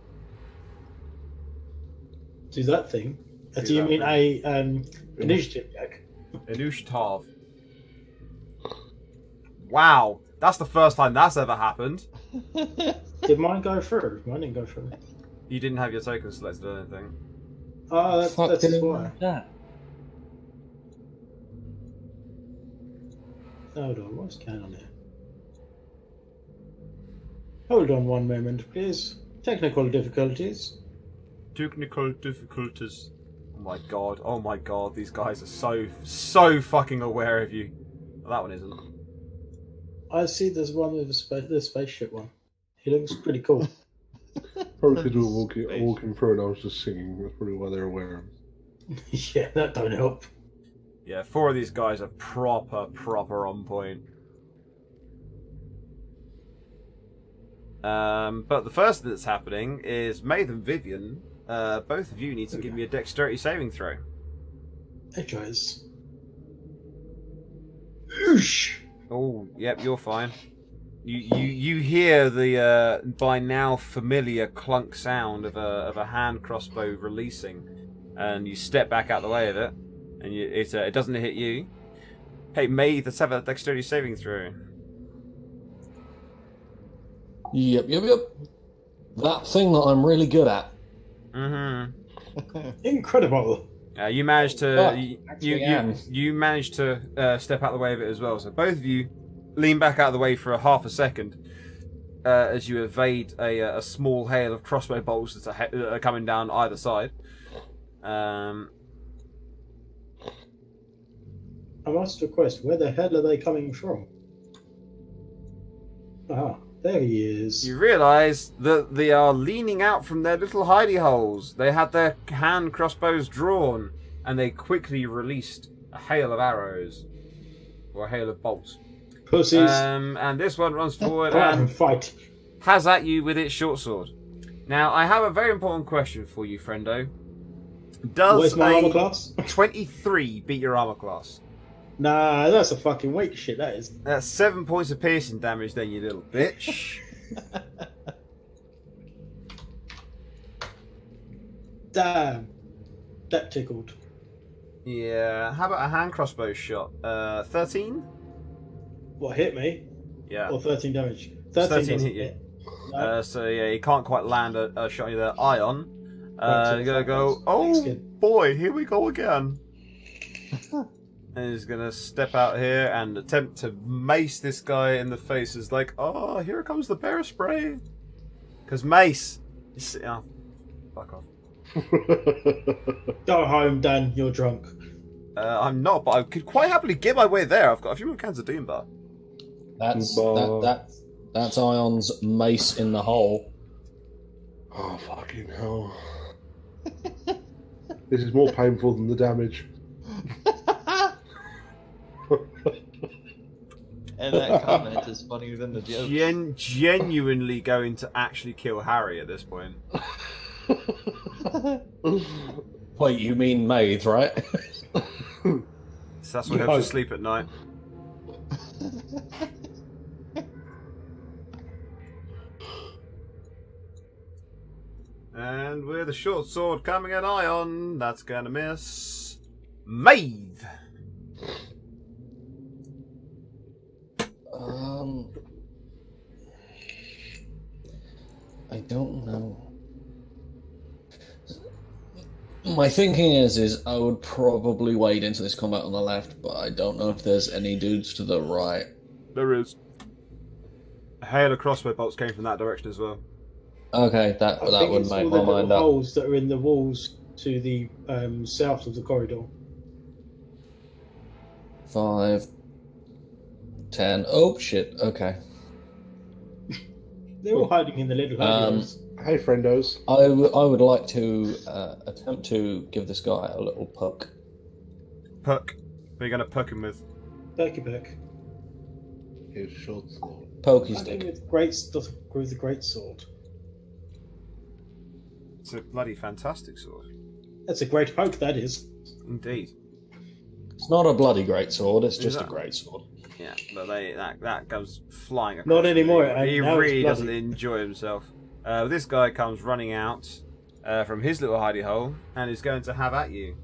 Do that thing. Do Do you that mean thing. a initiative check? Initiative. Wow, that's the first time that's ever happened. Did mine go through? Mine didn't go through. You didn't have your tokens selected or anything. Oh, that's Fucking why. that. Hold on, what's going on here? Hold on one moment, please. Technical difficulties. Technical difficulties. Oh my god, these guys are so fucking aware of you. Well, that one isn't. I see there's one with the spaceship one. He looks pretty cool. Probably because we were walking through and I was just singing. That's probably why they're aware of him. Yeah, that don't help. Yeah, 4 of these guys are proper on point. But the first thing that's happening is Maeve and Vivian, both of you need to give me a dexterity saving throw. Hey guys. Oosh! Oh, yep, you're fine. You hear the by now familiar clunk sound of a hand crossbow releasing, and you step back out the way of it, and it doesn't hit you. Hey, Maeve, let's have a dexterity saving throw. Yep. That thing that I'm really good at. Mm-hmm. Incredible. You managed to actually am. you managed to step out the way of it as well. So both of you lean back out of the way for a half a second as you evade a small hail of crossbow bolts that are coming down either side. I must request, where the hell are they coming from? Ah, there he is. You realise that they are leaning out from their little hidey holes. They had their hand crossbows drawn, and they quickly released a hail of arrows or a hail of bolts. Pussies. And this one runs forward Go out and and fight. has at you with its short sword. Now, I have a very important question for you, friendo. Does Where's my a armor class? 23 beat your armor class? Nah, that's a fucking weak shit, that is. That's 7 points of piercing damage then, you little bitch. Damn. That tickled. Yeah, how about a hand crossbow shot? 13? What, hit me? Yeah. Or 13 damage? 13 doesn't hit you. No. So yeah, you can't quite land a shot on you there. Ion. Right, You're gonna go, thanks, oh kid. boy, here we go again. And he's gonna step out here and attempt to mace this guy in the face. Is like, oh, here comes the bear spray. Because mace. Oh, fuck off. Go home, Dan, you're drunk. I'm not, but I could quite happily get my way there. I've got a few more cans of Doom Bar. That's Ion's mace in the hole. Oh, fucking hell. This is more painful than the damage. And that comment is funnier than the joke. Genuinely going to actually kill Harry at this point. Wait, you mean Maeve, right? So that's what helps you sleep at night. And with a short sword coming at Ion, that's gonna miss. Maeve! I don't know. My thinking is I would probably wade into this combat on the left, but I don't know if there's any dudes to the right. There is. A hail of crossbow bolts came from that direction as well. Okay, that I think would it's make all my the little mind up. holes that are in the walls to the south of the corridor. 5, 10. Oh shit. Okay. They're all hiding in the little holes. Hey, friendos. I would like to attempt to give this guy a little poke. Puck. What are you going to puck him with? Perky Perk. Here's short sword. Poke his I think dick. with great stuff with the great sword. It's a bloody fantastic sword. That's a great poke, that is. Indeed. It's not a bloody great sword. It's just a that- great sword. Yeah, but that goes flying across. Not anymore, He now it's really bloody. doesn't enjoy himself. This guy comes running out from his little hidey hole and is going to have at you.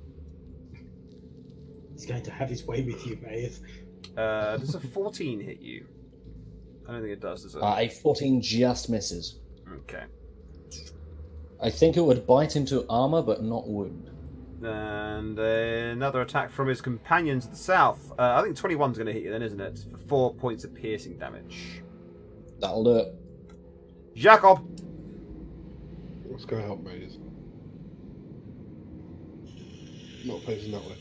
He's going to have his way with you, Maeve. Does a 14 hit you? I don't think it does it? A 14 just misses. Okay. I think it would bite into armor, but not wound. And another attack from his companion to the south. I think 21's going to hit you then, isn't it? For 4 points of piercing damage. That'll do it. Jacob! Let's go help Maze. Not facing that way.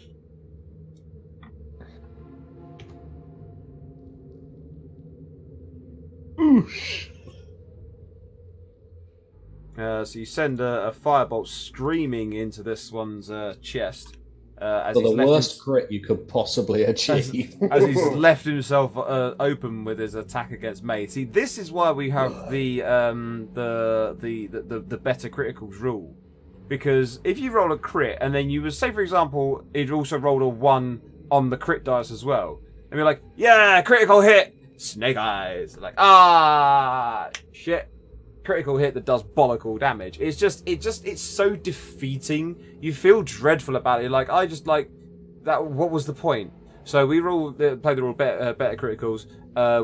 Oosh! So you send a firebolt screaming into this one's chest. As For he's the left worst his- crit you could possibly achieve. as he's left himself open with his attack against May. See, this is why we have the better criticals rule, because if you roll a crit and then you would say, for example, it also rolled a 1 on the crit dice as well, and you're like, yeah, critical hit, snake eyes, like shit. Critical hit that does bollockal damage. It's so defeating. You feel dreadful about it. Like, I just like that. What was the point? So we play the rule better criticals,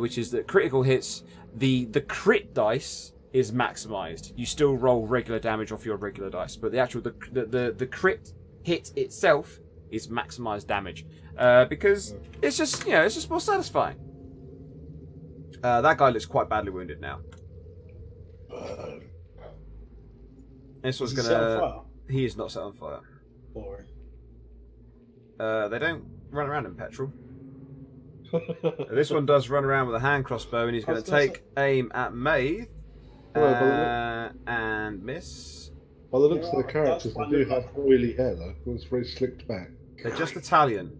which is that critical hits, the crit dice is maximized. You still roll regular damage off your regular dice, but the actual the crit hit itself is maximized damage, because it's just more satisfying. That guy looks quite badly wounded now. This one's Is he set on gonna. fire? He is not set on fire. Boring. They don't run around in petrol. This one does run around with a hand crossbow, and he's going to take aim at Maeve and miss. By the looks of the Yeah, characters, that's they fine. do have oily hair though. It's very slicked back. They're just Italian.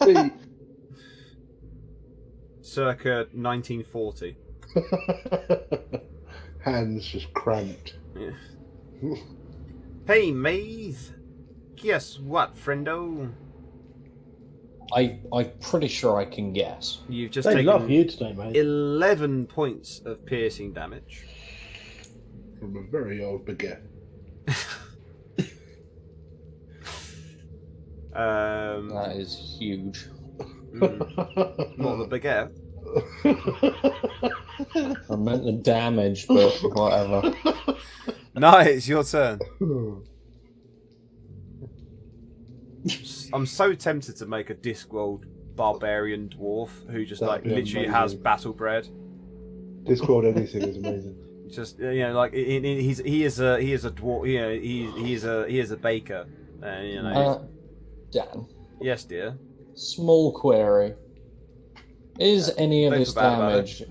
See, Circa 1940. hands just cramped. Yeah. Hey, Maeve. Guess what, friendo? I'm pretty sure I can guess. You've just They love taken you today, mate. 11 points of piercing damage. From a very old baguette. That is huge. Not the baguette. I meant the damage, but whatever. Nice, your turn. I'm so tempted to make a Discworld barbarian dwarf who just That'd like be literally has amazing. battle bread. Discord anything is amazing. Just like he is a dwarf. You know, he is a baker. You know. Dan, Yes, dear. small query. Is any of don't this feel bad about damage...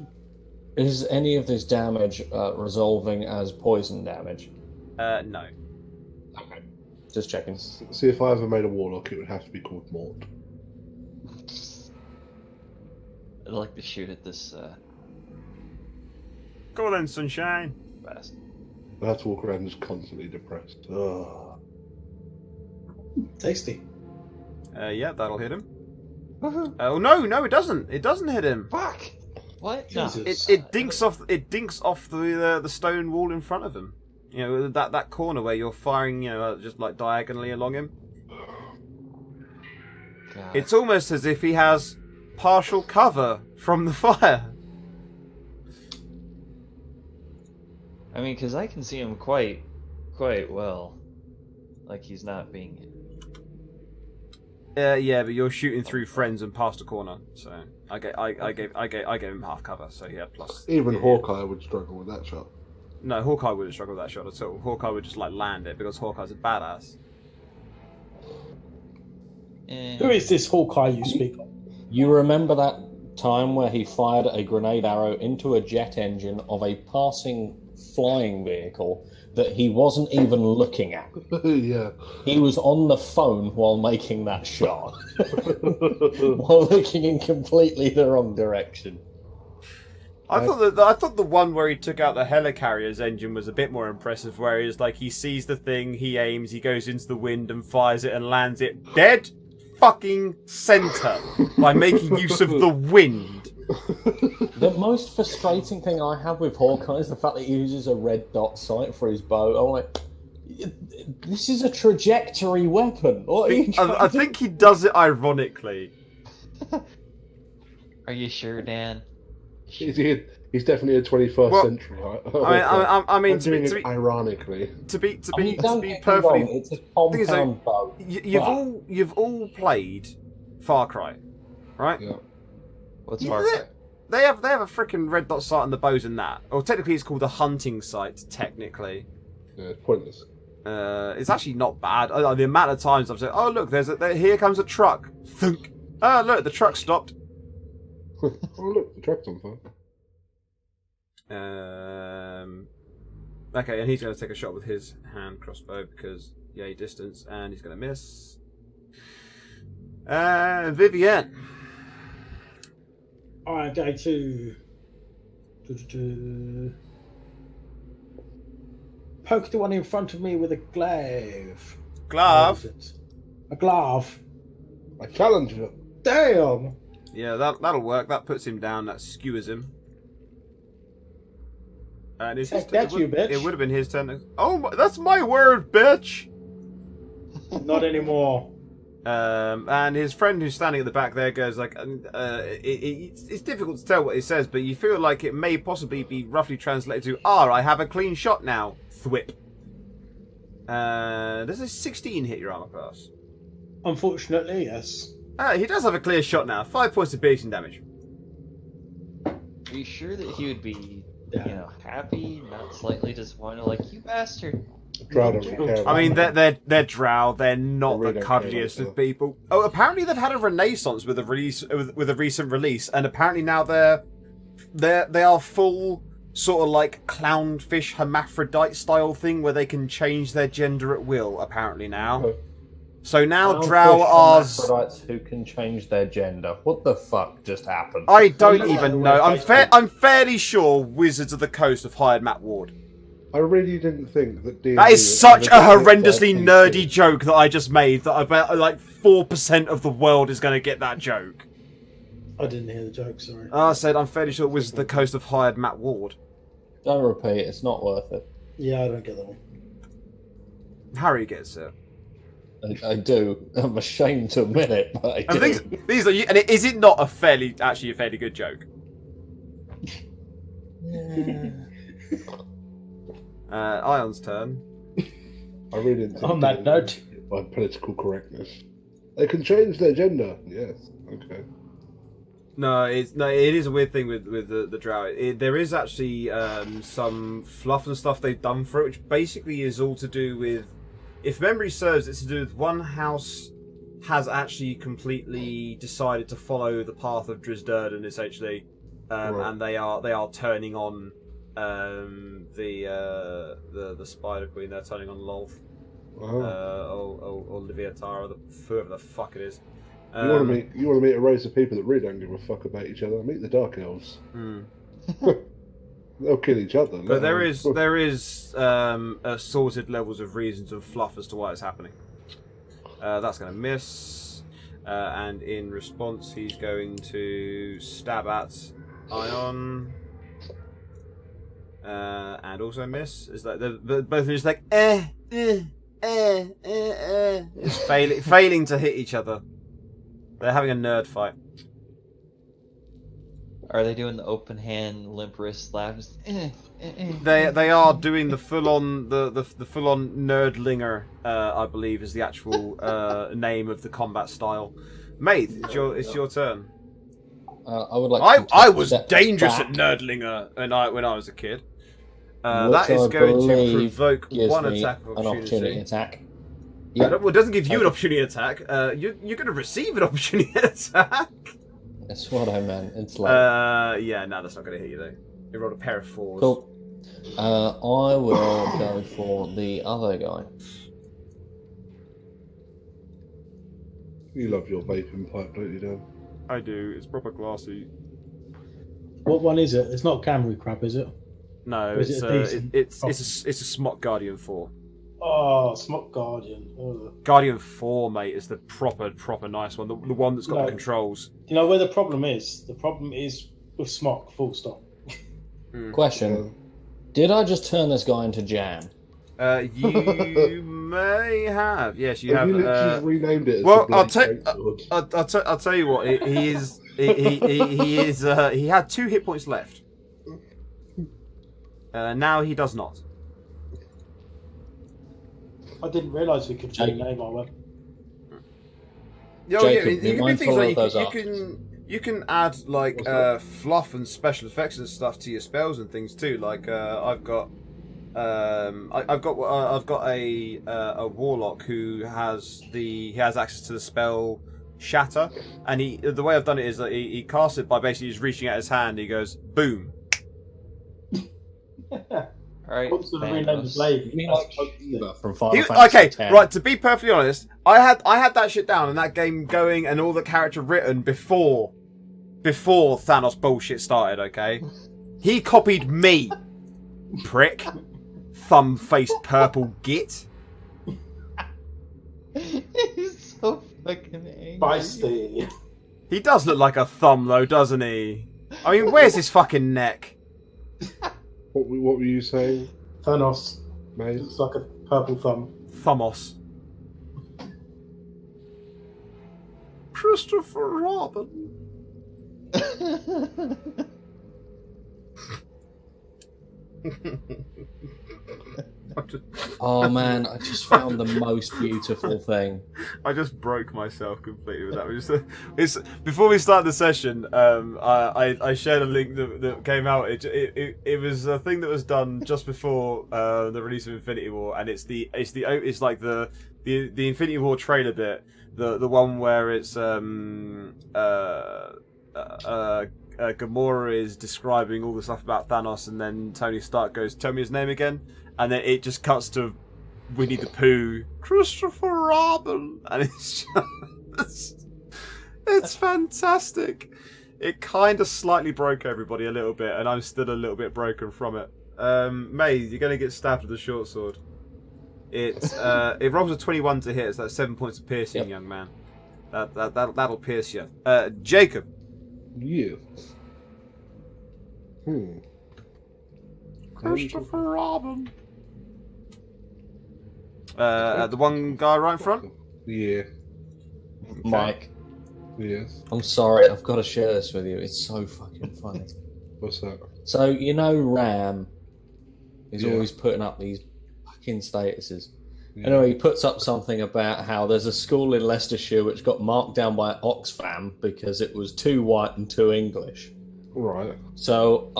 Is any of this damage resolving as poison damage? No. Okay. Just checking. See, if I ever made a warlock, it would have to be called Mort. I'd like to shoot at this Go on then, sunshine. bastard. I have to walk around just constantly depressed. Ugh. Tasty. Yeah, that'll hit him. Woohoo! Oh no, it doesn't. It doesn't hit him. Fuck! What? No. Jesus. It dinks off. It dinks off the stone wall in front of him. You know that corner where you're firing. You know, just like diagonally along him. God. It's almost as if he has partial cover from the fire. I mean, because I can see him quite well. Like he's not being hit. Yeah, but you're shooting through friends and past a corner, so I gave him half cover, so he had plus. Even yeah. Hawkeye would struggle with that shot. No, Hawkeye wouldn't struggle with that shot at all. Hawkeye would just like land it because Hawkeye's a badass. Who is this Hawkeye you speak of? You remember that time where he fired a grenade arrow into a jet engine of a passing flying vehicle that he wasn't even looking at? Yeah. He was on the phone while making that shot, while looking in completely the wrong direction. I thought the one where he took out the helicarrier's engine was a bit more impressive. Where he's like, he sees the thing, he aims, he goes into the wind and fires it and lands it dead fucking center by making use of the wind. The most frustrating thing I have with Hawkeye is the fact that he uses a red dot sight for his bow. I'm like, this is a trajectory weapon. What are you I think he does it ironically. Are you sure, Dan? He's definitely a 21st century. I mean, I'm doing it ironically. To be don't get me perfectly, wrong, it's a compound bow. you've all played Far Cry, right? Yeah. What's Yeah, Far Cry? They have a freaking red dot sight on the bows and that. Or technically, it's called a hunting sight. Technically, Yeah, it's pointless. it's actually not bad. The amount of times I've said, "Oh look, here comes a truck." Thunk. Oh look, the truck stopped. Oh look, the truck's on fire. Okay, and he's going to take a shot with his hand crossbow because yay distance, and he's going to miss. Vivienne. I'm going to poke the one in front of me with a glaive. Glove. What is it? A glove. I challenge you. Damn. Yeah, that'll work. That puts him down. That skewers him. And it's Take that, you bitch. It would have been his turn. Oh, that's my word, bitch. Not anymore. And his friend who's standing at the back there goes like, it's difficult to tell what he says, but you feel like it may possibly be roughly translated to, I have a clean shot now. Thwip. Does a 16 hit your armor class? Unfortunately, yes. He does have a clear shot now. 5 points of piercing damage. Are you sure that he would be, happy, not slightly disappointed? Like, you bastard. Drow don't really care about I mean, that. they're drow. They're not They really the don't care cuddliest about of people. Oh, apparently they've had a renaissance with a recent release, and apparently now they are full sort of like clownfish hermaphrodite style thing where they can change their gender at will. Apparently now. Oh. So now Clownfish drow are. hermaphrodites who can change their gender. What the fuck just happened? I don't Well, even no, know. Facebook. I'm fairly sure Wizards of the Coast have hired Matt Ward. I really didn't think that D&D That is was such a ever gonna get horrendously that nerdy PC. joke that I just made that I bet like 4% of the world is going to get that joke. I didn't hear the joke, sorry. I said I'm fairly sure Wizards of the Coast have hired Matt Ward. Don't repeat, it's not worth it. Yeah, I don't get that one. Harry gets it. I do. I'm ashamed to admit it, but I And do. these are, and is it not a fairly good joke? Ion's turn. I really didn't think On that it note. by political correctness. They can change their gender. Yes. Okay. No, it is a weird thing with the drow. There is actually some fluff and stuff they've done for it, which basically is all to do with, if memory serves, it's to do with one house has actually completely decided to follow the path of Drizderden, essentially, Right. and they are turning on the Spider Queen. They're turning on Lolth, Oh. or Leviatara, whoever the fuck it is. You want to meet a race of people that really don't give a fuck about each other? Meet the Dark Elves. Hmm. They'll kill each other. But there is assorted levels of reasons of fluff as to why it's happening. That's going to miss, and in response, he's going to stab at Ion, and also miss. Is that both of them just like it's failing to hit each other. They're having a nerd fight. Are they doing the open hand, limp wrist slaps? They are doing the full on the full on nerdlinger, I believe is the actual name of the combat style. Maith, it's your turn. I would like. I was step dangerous back, at nerdlinger when I was a kid. which That is I going to believe provoke gives one me attack of an opportunity opportunity. attack. Yeah. Yeah, Well, it doesn't give you an opportunity attack. You're going to receive an opportunity attack. that's what I meant. It's like Yeah, no, that's not going to hit you though. You rolled a pair of 4s. cool. I will go for the other guy. You love your vaping pipe, don't you, Dan? I do. It's proper classy. What one is it? It's not Camry crab, is it? No, Or is it's it a decent- it's a Smock Guardian 4. Oh, Smock Guardian. Ugh. Guardian 4, mate, is the proper nice one. The one that's got the No. controls. You know where the problem is? The problem is with Smock. Full stop. Question: did I just turn this guy into jam? You may have. Yes, you have. You literally just renamed it. As well, the I'll Bloody take- Greatsword. I'll tell you what. He is. He had 2 hit points left. Now he does not. I didn't realise we could change name. I went. Oh, Jacob, you be can do mindful things like of those you can add like What's that? fluff and special effects and stuff to your spells and things too. Like I've got a warlock who has access to the spell Shatter, and the way I've done it is that he casts it by basically just reaching out his hand. He goes boom. Alright, What's the rename the Thanos. blade? You mean like Eva from Final He- Fantasy okay, X? right. To be perfectly honest, I had that shit down and that game going and all the character written before Thanos bullshit started. Okay, he copied me, prick, thumb-faced purple git. He's so fucking angry. Feisty. He does look like a thumb though, doesn't he? I mean, where's his fucking neck? What were you saying, Thanos. mate? Looks like a purple thumb. Thumbos. Christopher Robin. Oh man, I just found the most beautiful thing. I just broke myself completely with that. It's before we start the session. I shared a link that came out. It was a thing that was done just before the release of Infinity War, and it's like the Infinity War trailer bit, the one where it's Gamora is describing all the stuff about Thanos, and then Tony Stark goes, "Tell me his name again," and then it just cuts to Winnie the Pooh, Christopher Robin, and it's fantastic. It kind of slightly broke everybody a little bit, and I'm still a little bit broken from it. May, you're gonna get stabbed with a short sword. It rolls a 21 to hit, so that's 7 points of piercing, Yep. young man. That'll pierce you. Jacob. Yeah. Christopher Robin. The one guy right in front. Yeah. Mike, Yes. I'm sorry, I've got to share this with you. It's so fucking funny. What's that? So, you know Ram is Yeah. always putting up these fucking statuses. Yeah. Anyway, he puts up something about how there's a school in Leicestershire which got marked down by Oxfam because it was too white and too English. Right. So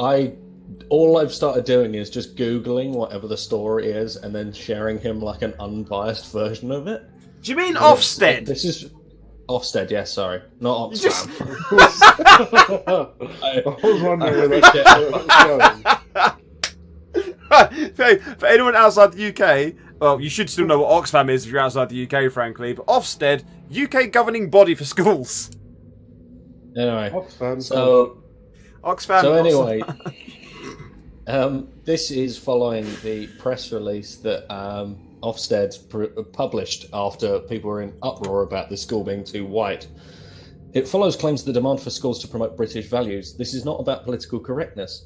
all I've started doing is just Googling whatever the story is and then sharing him like an unbiased version of it. Do you mean Ofsted? This is Ofsted, yes, sorry. Not You just- Oxfam. I was wondering where that was going. For anyone outside the UK, well, you should still know what Oxfam is if you're outside the UK, frankly. But Ofsted, UK governing body for schools. Anyway, Oxfam. Oxfam. so anyway, this is following the press release that Ofsted published after people were in uproar about the school being too white. It follows claims of the demand for schools to promote British values. This is not about political correctness.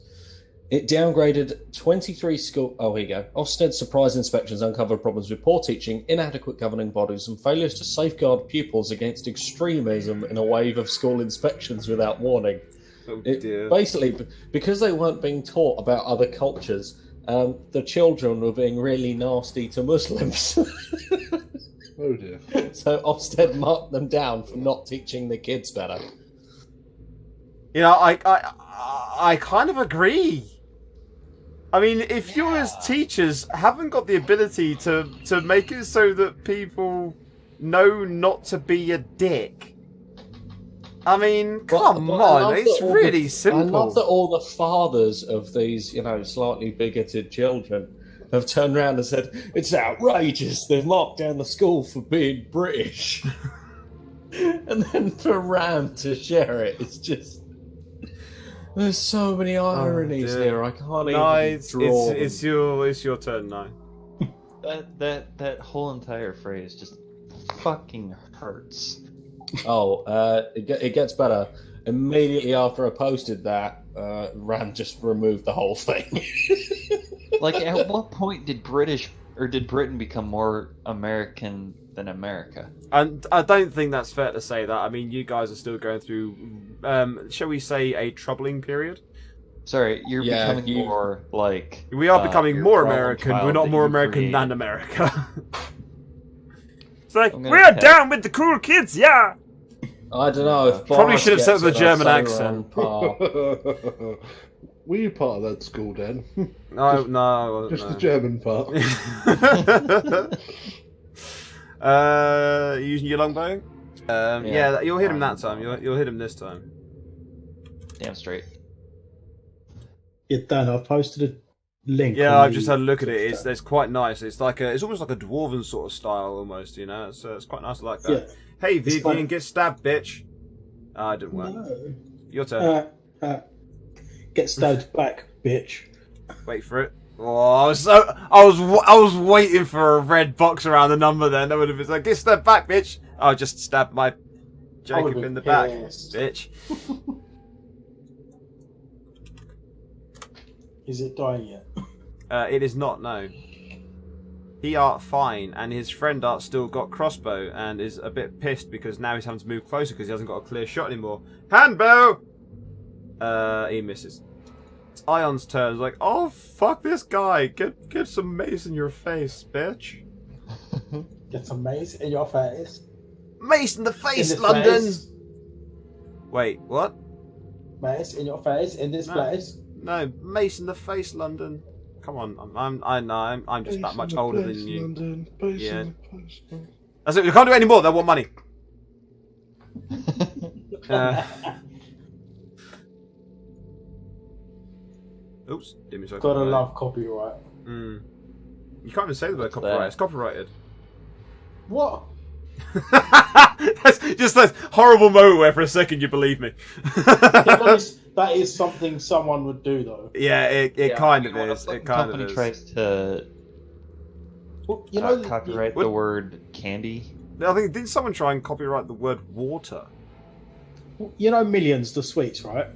It downgraded 23 school... Oh, here you go. Ofsted's surprise inspections uncovered problems with poor teaching, inadequate governing bodies, and failures to safeguard pupils against extremism in a wave of school inspections without warning. Oh, It- dear. basically, because they weren't being taught about other cultures, the children were being really nasty to Muslims. Oh dear. So Ofsted marked them down for not teaching the kids better. You know, I kind of agree. I mean, if you as teachers haven't got the ability to make it so that people know not to be a dick, I mean, come But I on, love it's that all really I simple. love that all the fathers of these, slightly bigoted children have turned around and said, it's outrageous, they've marked down the school for being British. And then for Ram to share it, it's just... There's so many ironies dear. here. I can't No, even draw. it's your turn now. That whole entire phrase just fucking hurts. Oh, it gets better. Immediately after I posted that, Rand just removed the whole thing. Like, at what point did Britain become more American than America? And I don't think that's fair to say that. I mean, you guys are still going through, shall we say, a troubling period. Sorry, you're Yeah, becoming more like. We are becoming your more problem American. child We're not that more you American created. than America. It's like, I'm gonna we're text. down with the cool kids, yeah! I don't know if Probably Boris should have said gets with a it, German I'd say we're accent. on par. Were you part of that school, Dan? No, no, I wasn't, Just the German part. Using your longbow? Yeah, you'll hit him that time. You'll hit him this time. Damn straight. Yeah, Dan, I've posted a link. Yeah, on I've just the- had a look at it. It's quite nice. It's like it's almost like a dwarven sort of style, almost. You know, it's quite nice. I like that. Yeah. Hey, It's Vivian, like- get stabbed, bitch. Ah, it didn't work. No. Your turn. Get stabbed back, bitch. Wait for it. Oh, I was waiting for a red box around the number. Then that would have been like, get stabbed back, bitch. I'll just stab my Jacob been in the back, pissed. bitch. Is it dying yet? It is not, no. He art fine, and his friend art still got crossbow, and is a bit pissed because now he's having to move closer because he hasn't got a clear shot anymore. Handbow! He misses. It's Ion's turn. He's like, oh, fuck this guy. Get some mace in your face, bitch. Get some mace in your face. Mace in the face, In this London! place. Wait, what? Mace in your face in this No. place. No, mace in the face, London. Come on, I'm just that much older than you. Yeah. That's it. We can't do any more. They want money. Oops, didn't mean to Gotta copyright. love copyright. You can't even say the word What's copyright. that? It's copyrighted. What? That's just that horrible moment where for a second you believe me. That is something someone would do, though. Yeah, it Yeah, kind I of mean, when a is. It fucking kind of company is. tries to Well, you know, copyright what- the word candy. I think didn't someone try and copyright the word water? you know, Millions, the sweets, right?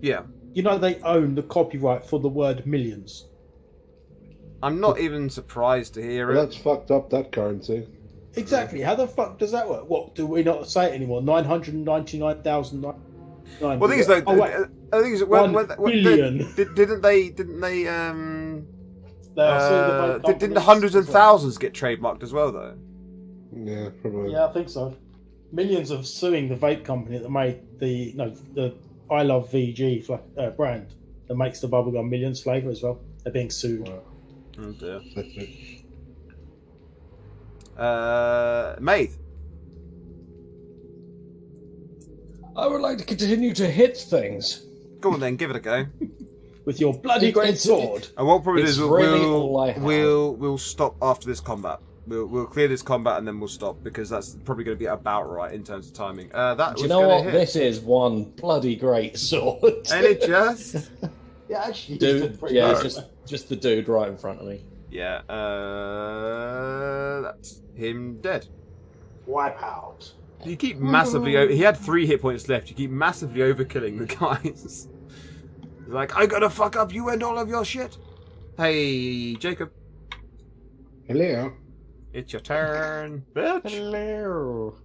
Yeah. You know, they own the copyright for the word millions. I'm not even surprised to hear Well, it. that's fucked up, that currency. Exactly. How the fuck does that work? What do we not say it anymore? 999,000. Well, the thing is, though, oh, wait. the thing is, 1 billion. didn't they They are suing the vote didn't the companies hundreds and as well. thousands get trademarked as well, though? Yeah, probably. Yeah, I think so. Millions of suing the vape company that made the I Love VG brand that makes the bubblegum Millions flavour as well. They're being sued. Wow. Oh dear. That's it. Maeve. I would like to continue to hit things. Go on then, give it a go. With your bloody great It's- sword. And what we'll probably do It's is really all I have. we'll stop after this combat. We'll clear this combat and then we'll stop because that's probably going to be about right in terms of timing. That Do was you know gonna what? hit. This is one bloody great sword. And it just Yeah, actually, Dude, yeah, it's just the dude right in front of me. yeah. That's him dead. wipe out. You keep massively. He had 3 hit points left. You keep massively overkilling the guys. He's like, I gotta fuck up you and all of your shit. Hey, Jacob, Hello. it's your turn, bitch. Hello.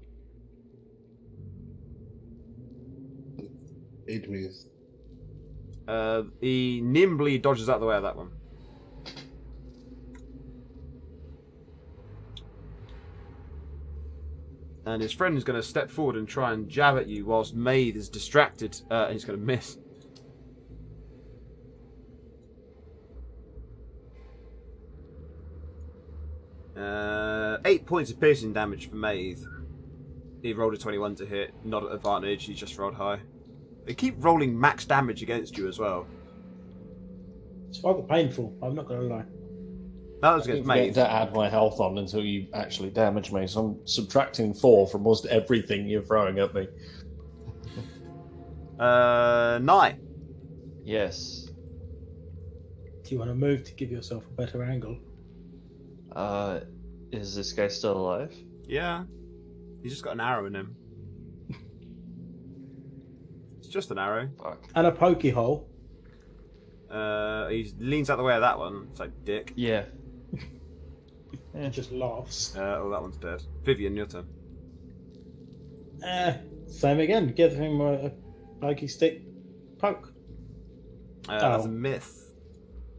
It means. He nimbly dodges out the way of that one. And his friend is going to step forward and try and jab at you whilst Maeve is distracted. And he's going to miss. Uh, 8 points of piercing damage for Maeve. He rolled a 21 to hit, not at advantage, he just rolled high. They keep rolling max damage against you as well. It's rather painful. I'm not going to lie. That was I keep against forgetting Maeve. to add my health on until you actually damage me, so I'm subtracting 4 from almost everything you're throwing at me. 9. Yes. Do you want to move to give yourself a better angle? Is this guy still alive? Yeah. He's just got an arrow in him. It's just an arrow. Fuck. And a pokey hole. He leans out the way of that one. It's like dick. Yeah. And just laughs. Oh, that one's dead. Vivian, your turn. Same again. Give him a pokey stick poke. That's a Oh. myth.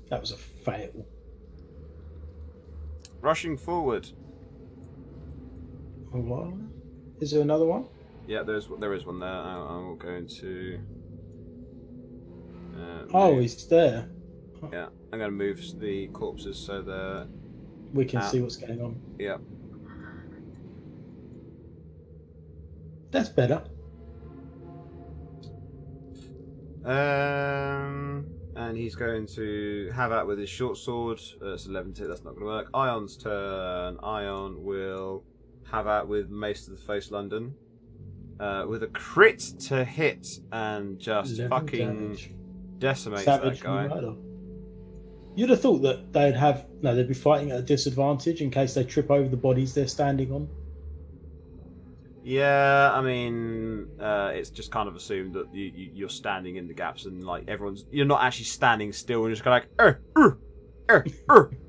That was a fail. Rushing forward. What? Is there another one? Yeah, there is one there. I'm going to. Oh, move. he's there. Yeah, I'm going to move the corpses so they're. We can see what's going on. Yeah. That's better. And he's going to have at with his short sword. It's 11 2, that's not going to work. Ion's turn. Ion will have at with Mace to the Face London. With a crit to hit and just 11 fucking damage. decimates Savage that guy. Rider. You'd have thought that they'd be fighting at a disadvantage in case they trip over the bodies they're standing on. Yeah, I mean, it's just kind of assumed that you're standing in the gaps and like you're not actually standing still and just kind of like,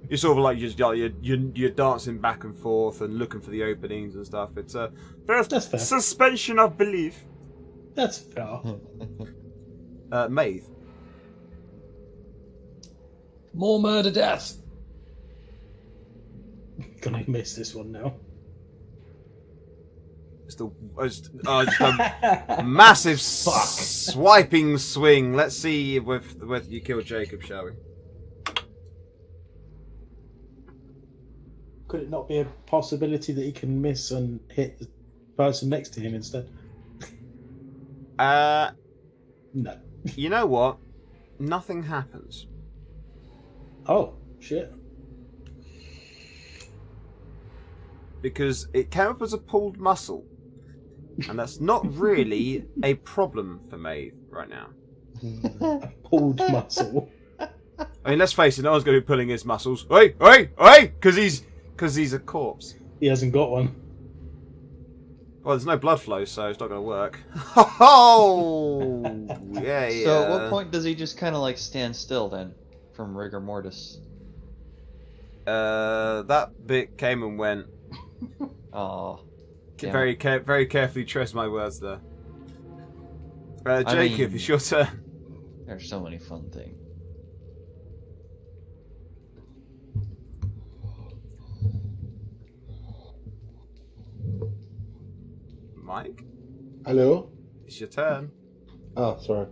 you're sort of like you're dancing back and forth and looking for the openings and stuff. It's a That's fair. suspension of belief. That's fair. Maeve. More murder death. Gonna miss this one now. Just a massive swiping swing. Let's see whether you kill Jacob, shall we? Could it not be a possibility that he can miss and hit the person next to him instead? No. You know what? Nothing happens. Oh, shit. Because it came up as a pulled muscle. And that's not really a problem for Maeve right now. Pulled muscle. I mean, let's face it, no one's going to be pulling his muscles. Oi! Because he's a corpse. He hasn't got one. Well, there's no blood flow, so it's not going to work. Oh! Yeah. So at what point does he just kind of like stand still then? From rigor mortis. That bit came and went. Oh. Very carefully tread my words there. Jacob, mean- it's your turn. There's so many fun things. Mike, Hello? it's your turn. Oh, sorry.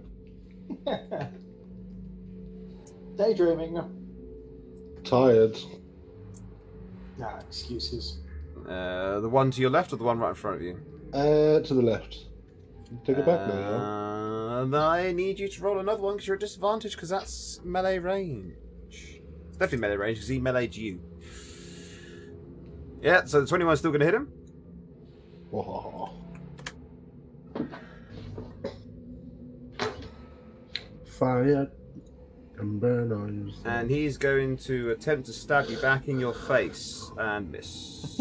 Daydreaming. Tired. Nah, excuses. The one to your left or the one right in front of you? To the left. Take it back now. Then I need you to roll another one because you're at disadvantage because that's melee range. It's definitely melee range because he meleeed you. Yeah, so the 21's still going to hit him. Oh. Fire and burn on yourself. And he's going to attempt to stab you back in your face and miss.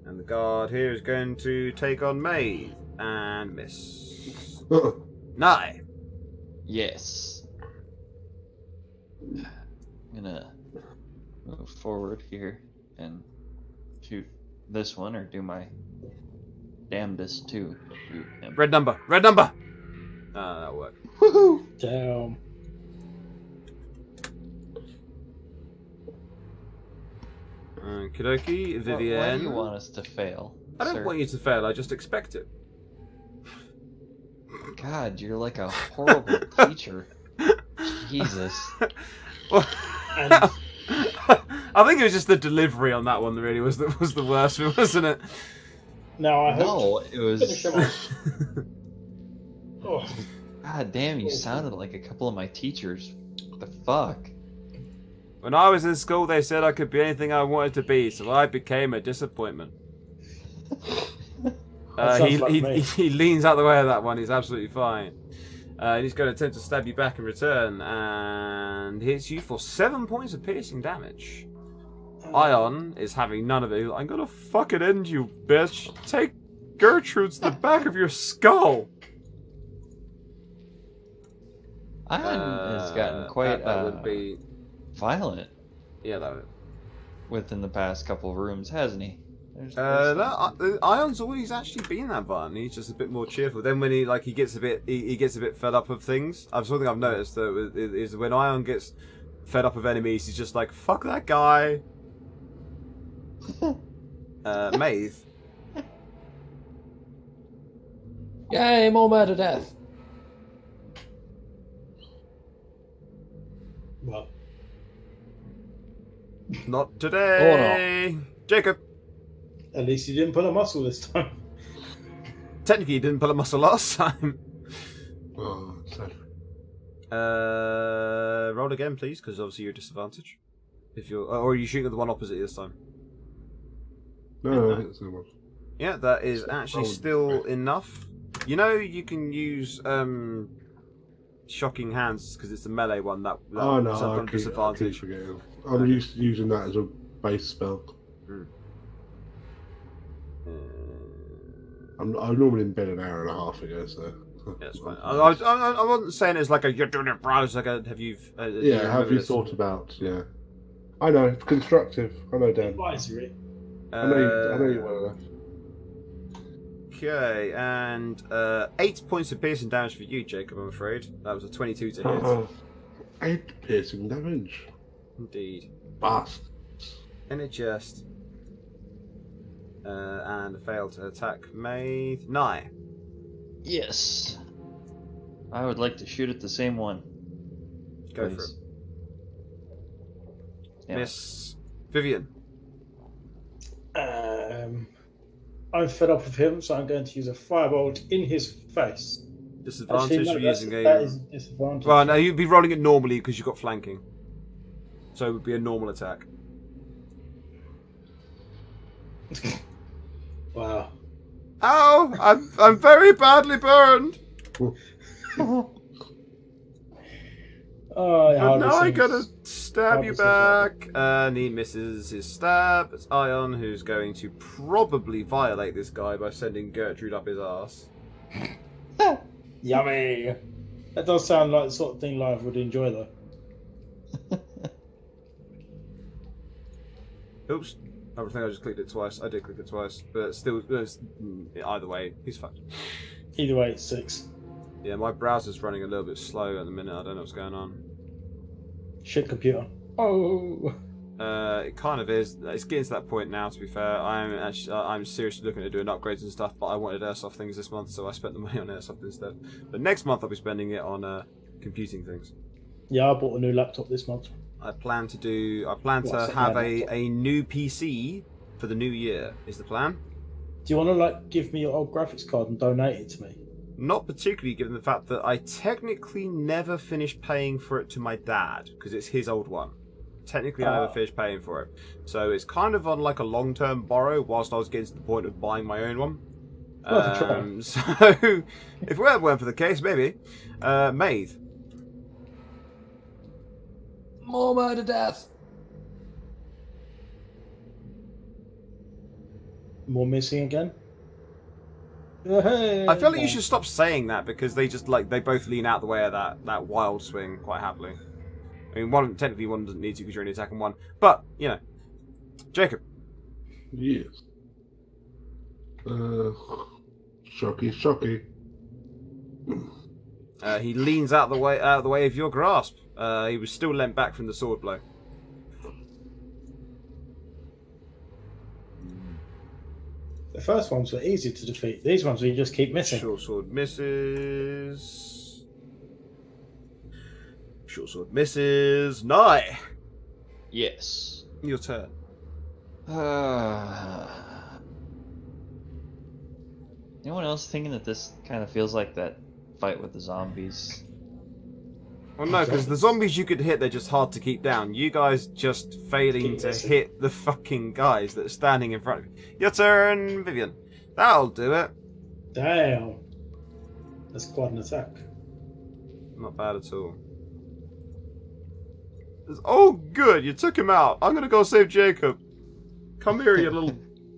And the guard here is going to take on Maeve and miss. 9. Yes. I'm gonna move forward here and shoot this one or do my damnedest to shoot him. Red number. That'll work. Woohoo! Damn. Okie dokie, Vivian. Why do you want us to fail? I don't sir? want you to fail, I just expect it. God, you're like a horrible teacher. Jesus. Well, And I think it was just the delivery on that one that really was the worst, wasn't it? now I hope No, it finish was. him off. Oh, God damn, you sounded like a couple of my teachers. What the fuck? When I was in school, they said I could be anything I wanted to be, so I became a disappointment. That sounds He like me. leans out the way of that one. He's absolutely fine. And he's going to attempt to stab you back in return, and hits you for 7 points of piercing damage. Ion is having none of it. I'm gonna fucking end you, bitch. Take Gertrude to the back of your skull. Ion has gotten quite that would be violent that would. within the past couple of rooms, hasn't he? Ion's always actually been that violent. He's just a bit more cheerful. Then when he gets a bit he gets a bit fed up of things. Something I've noticed that is when Ion gets fed up of enemies, he's just like, fuck that guy. Maeve. Yay, more murder death. Well, Not today. Jacob. at least he didn't pull a muscle this time. Technically, he didn't pull a muscle last time. Oh, sad. Roll again, please, because obviously you're at disadvantage. If you're, or are you shooting at the one opposite this time? No, I think it's the one. Yeah, that is actually still enough. You know, you can use shocking hands because it's a melee one. That Oh no, on I keep disadvantage. forgetting. I'm used to using that as a base spell. I'm normally in bed an hour and a half ago, so. Yeah, it's fine. I wasn't saying it's like a you're doing it, bro. It's like a have you? Have you thought about? Yeah, I know, constructive. I know, Dan. Advisory. I know you well enough. Okay, and 8 points of piercing damage for you, Jacob. I'm afraid that was a 22 to hit. 8 piercing damage. Indeed. Bast. In a chest. And failed to attack Maeve. 9. Yes. I would like to shoot at the same one. Go please. for it. Yeah. Miss Vivian. I'm fed up with him, so I'm going to use a firebolt in his face. Disadvantage Actually, no, for using that a. is a disadvantage. Well, no, you'd be rolling it normally because you've got flanking. So it would be a normal attack. Wow. Ow! I'm very badly burned. Oh, But now I gotta stab you back. And he misses his stab. It's Ion who's going to probably violate this guy by sending Gertrude up his arse. Yummy. That does sound like the sort of thing Live would enjoy, though. Oops. I think I just clicked it twice. I did click it twice. But still, either way, he's fucked. Either way, it's 6. Yeah, my browser's running a little bit slow at the minute. I don't know what's going on. Shit computer. Oh. It kind of is. It's getting to that point now. To be fair, I'm seriously looking at doing upgrades and stuff. But I wanted airsoft things this month, so I spent the money on airsoft instead. But next month I'll be spending it on computing things. Yeah, I bought a new laptop this month. I plan to What's have that a new PC for the new year. Is the plan? Do you want to give me your old graphics card and donate it to me? Not particularly, given the fact that I technically never finished paying for it to my dad because it's his old one. Technically, I never finished paying for it, so it's kind of on like a long-term borrow. Whilst I was getting to the point of buying my own one. Worth a try. So, if it weren't for the case, maybe. Maeve. More murder death. More missing again? Hey, I feel like you should stop saying that because they just they both lean out the way of that wild swing quite happily. I mean, one doesn't need to because you're only attacking one, but you know, Jacob. Yes. Shocky. He leans out the way of your grasp. He was still lent back from the sword blow. The first ones were easy to defeat. These ones you just keep missing. Short sword misses. Short sword misses. Nigh. Yes. Your turn. Anyone else thinking that this kind of feels like that fight with the zombies? Well, no, because the zombies you could hit, they're just hard to keep down. You guys just failing to hit the fucking guys that are standing in front of you. Your turn, Vivian. That'll do it. Damn. That's quite an attack. Not bad at all. Oh, good. You took him out. I'm gonna go save Jacob. Come here, you little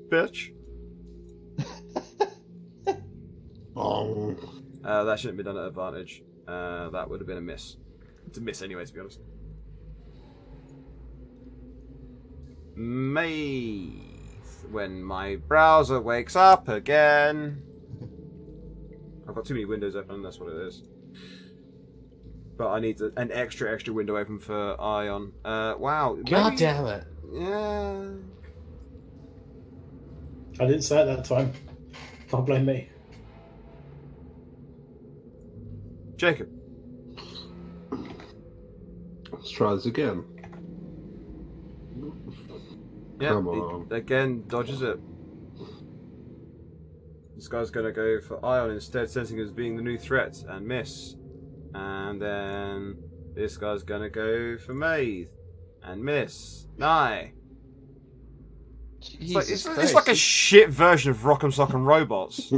bitch. Oh. That shouldn't be done at advantage. That would have been a miss. It's a miss anyway, to be honest. Maeve. When my browser wakes up again. I've got too many windows open, that's what it is. But I need an extra window open for Ion. Wow. God maybe- damn it. Yeah. I didn't say it that time. Can't blame me. Jacob. Let's try this again. Yeah, Come on. he again dodges it. This guy's gonna go for Ion instead, sensing it as being the new threat, and miss. And then this guy's gonna go for Maeve, and miss. Nye. Jesus It's like a shit version of Rock'em Sock'em Robots.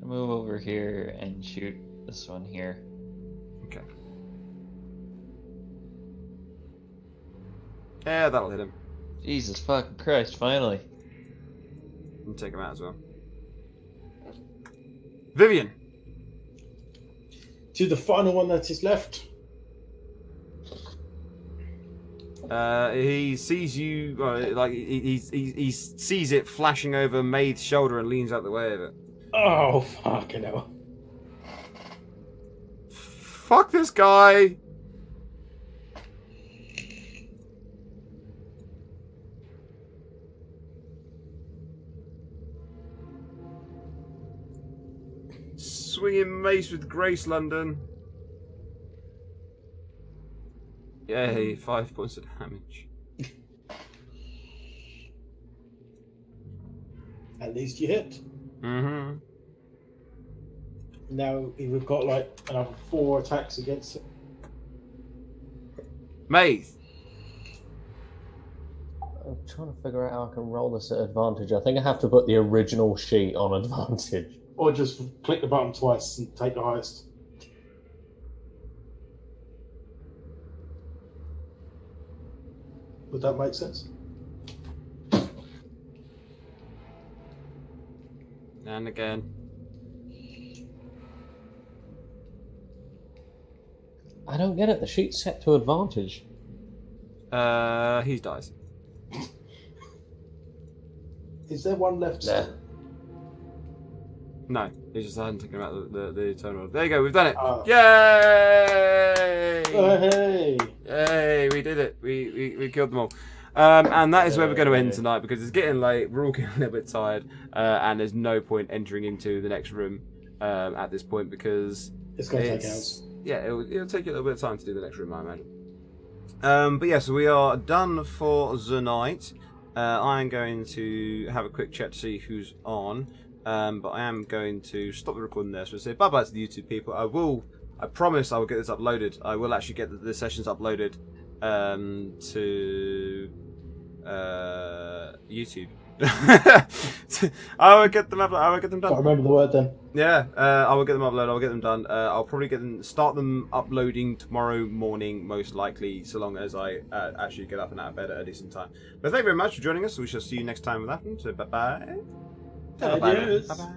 Move over here and shoot this one here. Okay. Yeah, that'll hit him. Jesus fucking Christ, finally. And take him out as well. Vivian. To the final one that is left. He sees you, like he sees it flashing over Maeve's shoulder and leans out the way of it. Oh, fucking hell. Fuck this guy! Swinging mace with Grace London. Yay, 5 points of damage. At least you hit. Mm-hmm. Now we've got like another 4 attacks against it. Maeve. I'm trying to figure out how I can roll this at advantage. I think I have to put the original sheet on advantage. Or just click the button twice and take the highest. Would that make sense? And again. I don't get it. The sheet's set to advantage. He dies. Is there one left? Nah. No, he just hadn't taken out the eternal. There you go, we've done it. Oh. Yay! Hey! Yay, we did it. We killed them all. And that is where we're going to end tonight because it's getting late. We're all getting a little bit tired, and there's no point entering into the next room at this point because It's going to take hours. yeah, it'll take you a little bit of time to do the next room, I imagine. But yeah, so we are done for the night. I'm going to have a quick check to see who's on. But I am going to stop the recording there. So say bye bye to the YouTube people. I promise I will get this uploaded. I will actually get the sessions uploaded to YouTube. I will get them done. Can't remember the word then. Yeah, I will get them uploaded. I'll get them done. I'll probably start them uploading tomorrow morning, most likely, so long as I actually get up and out of bed at a decent time. But thank you very much for joining us. We shall see you next time with that. So bye bye. Adios. Bye bye.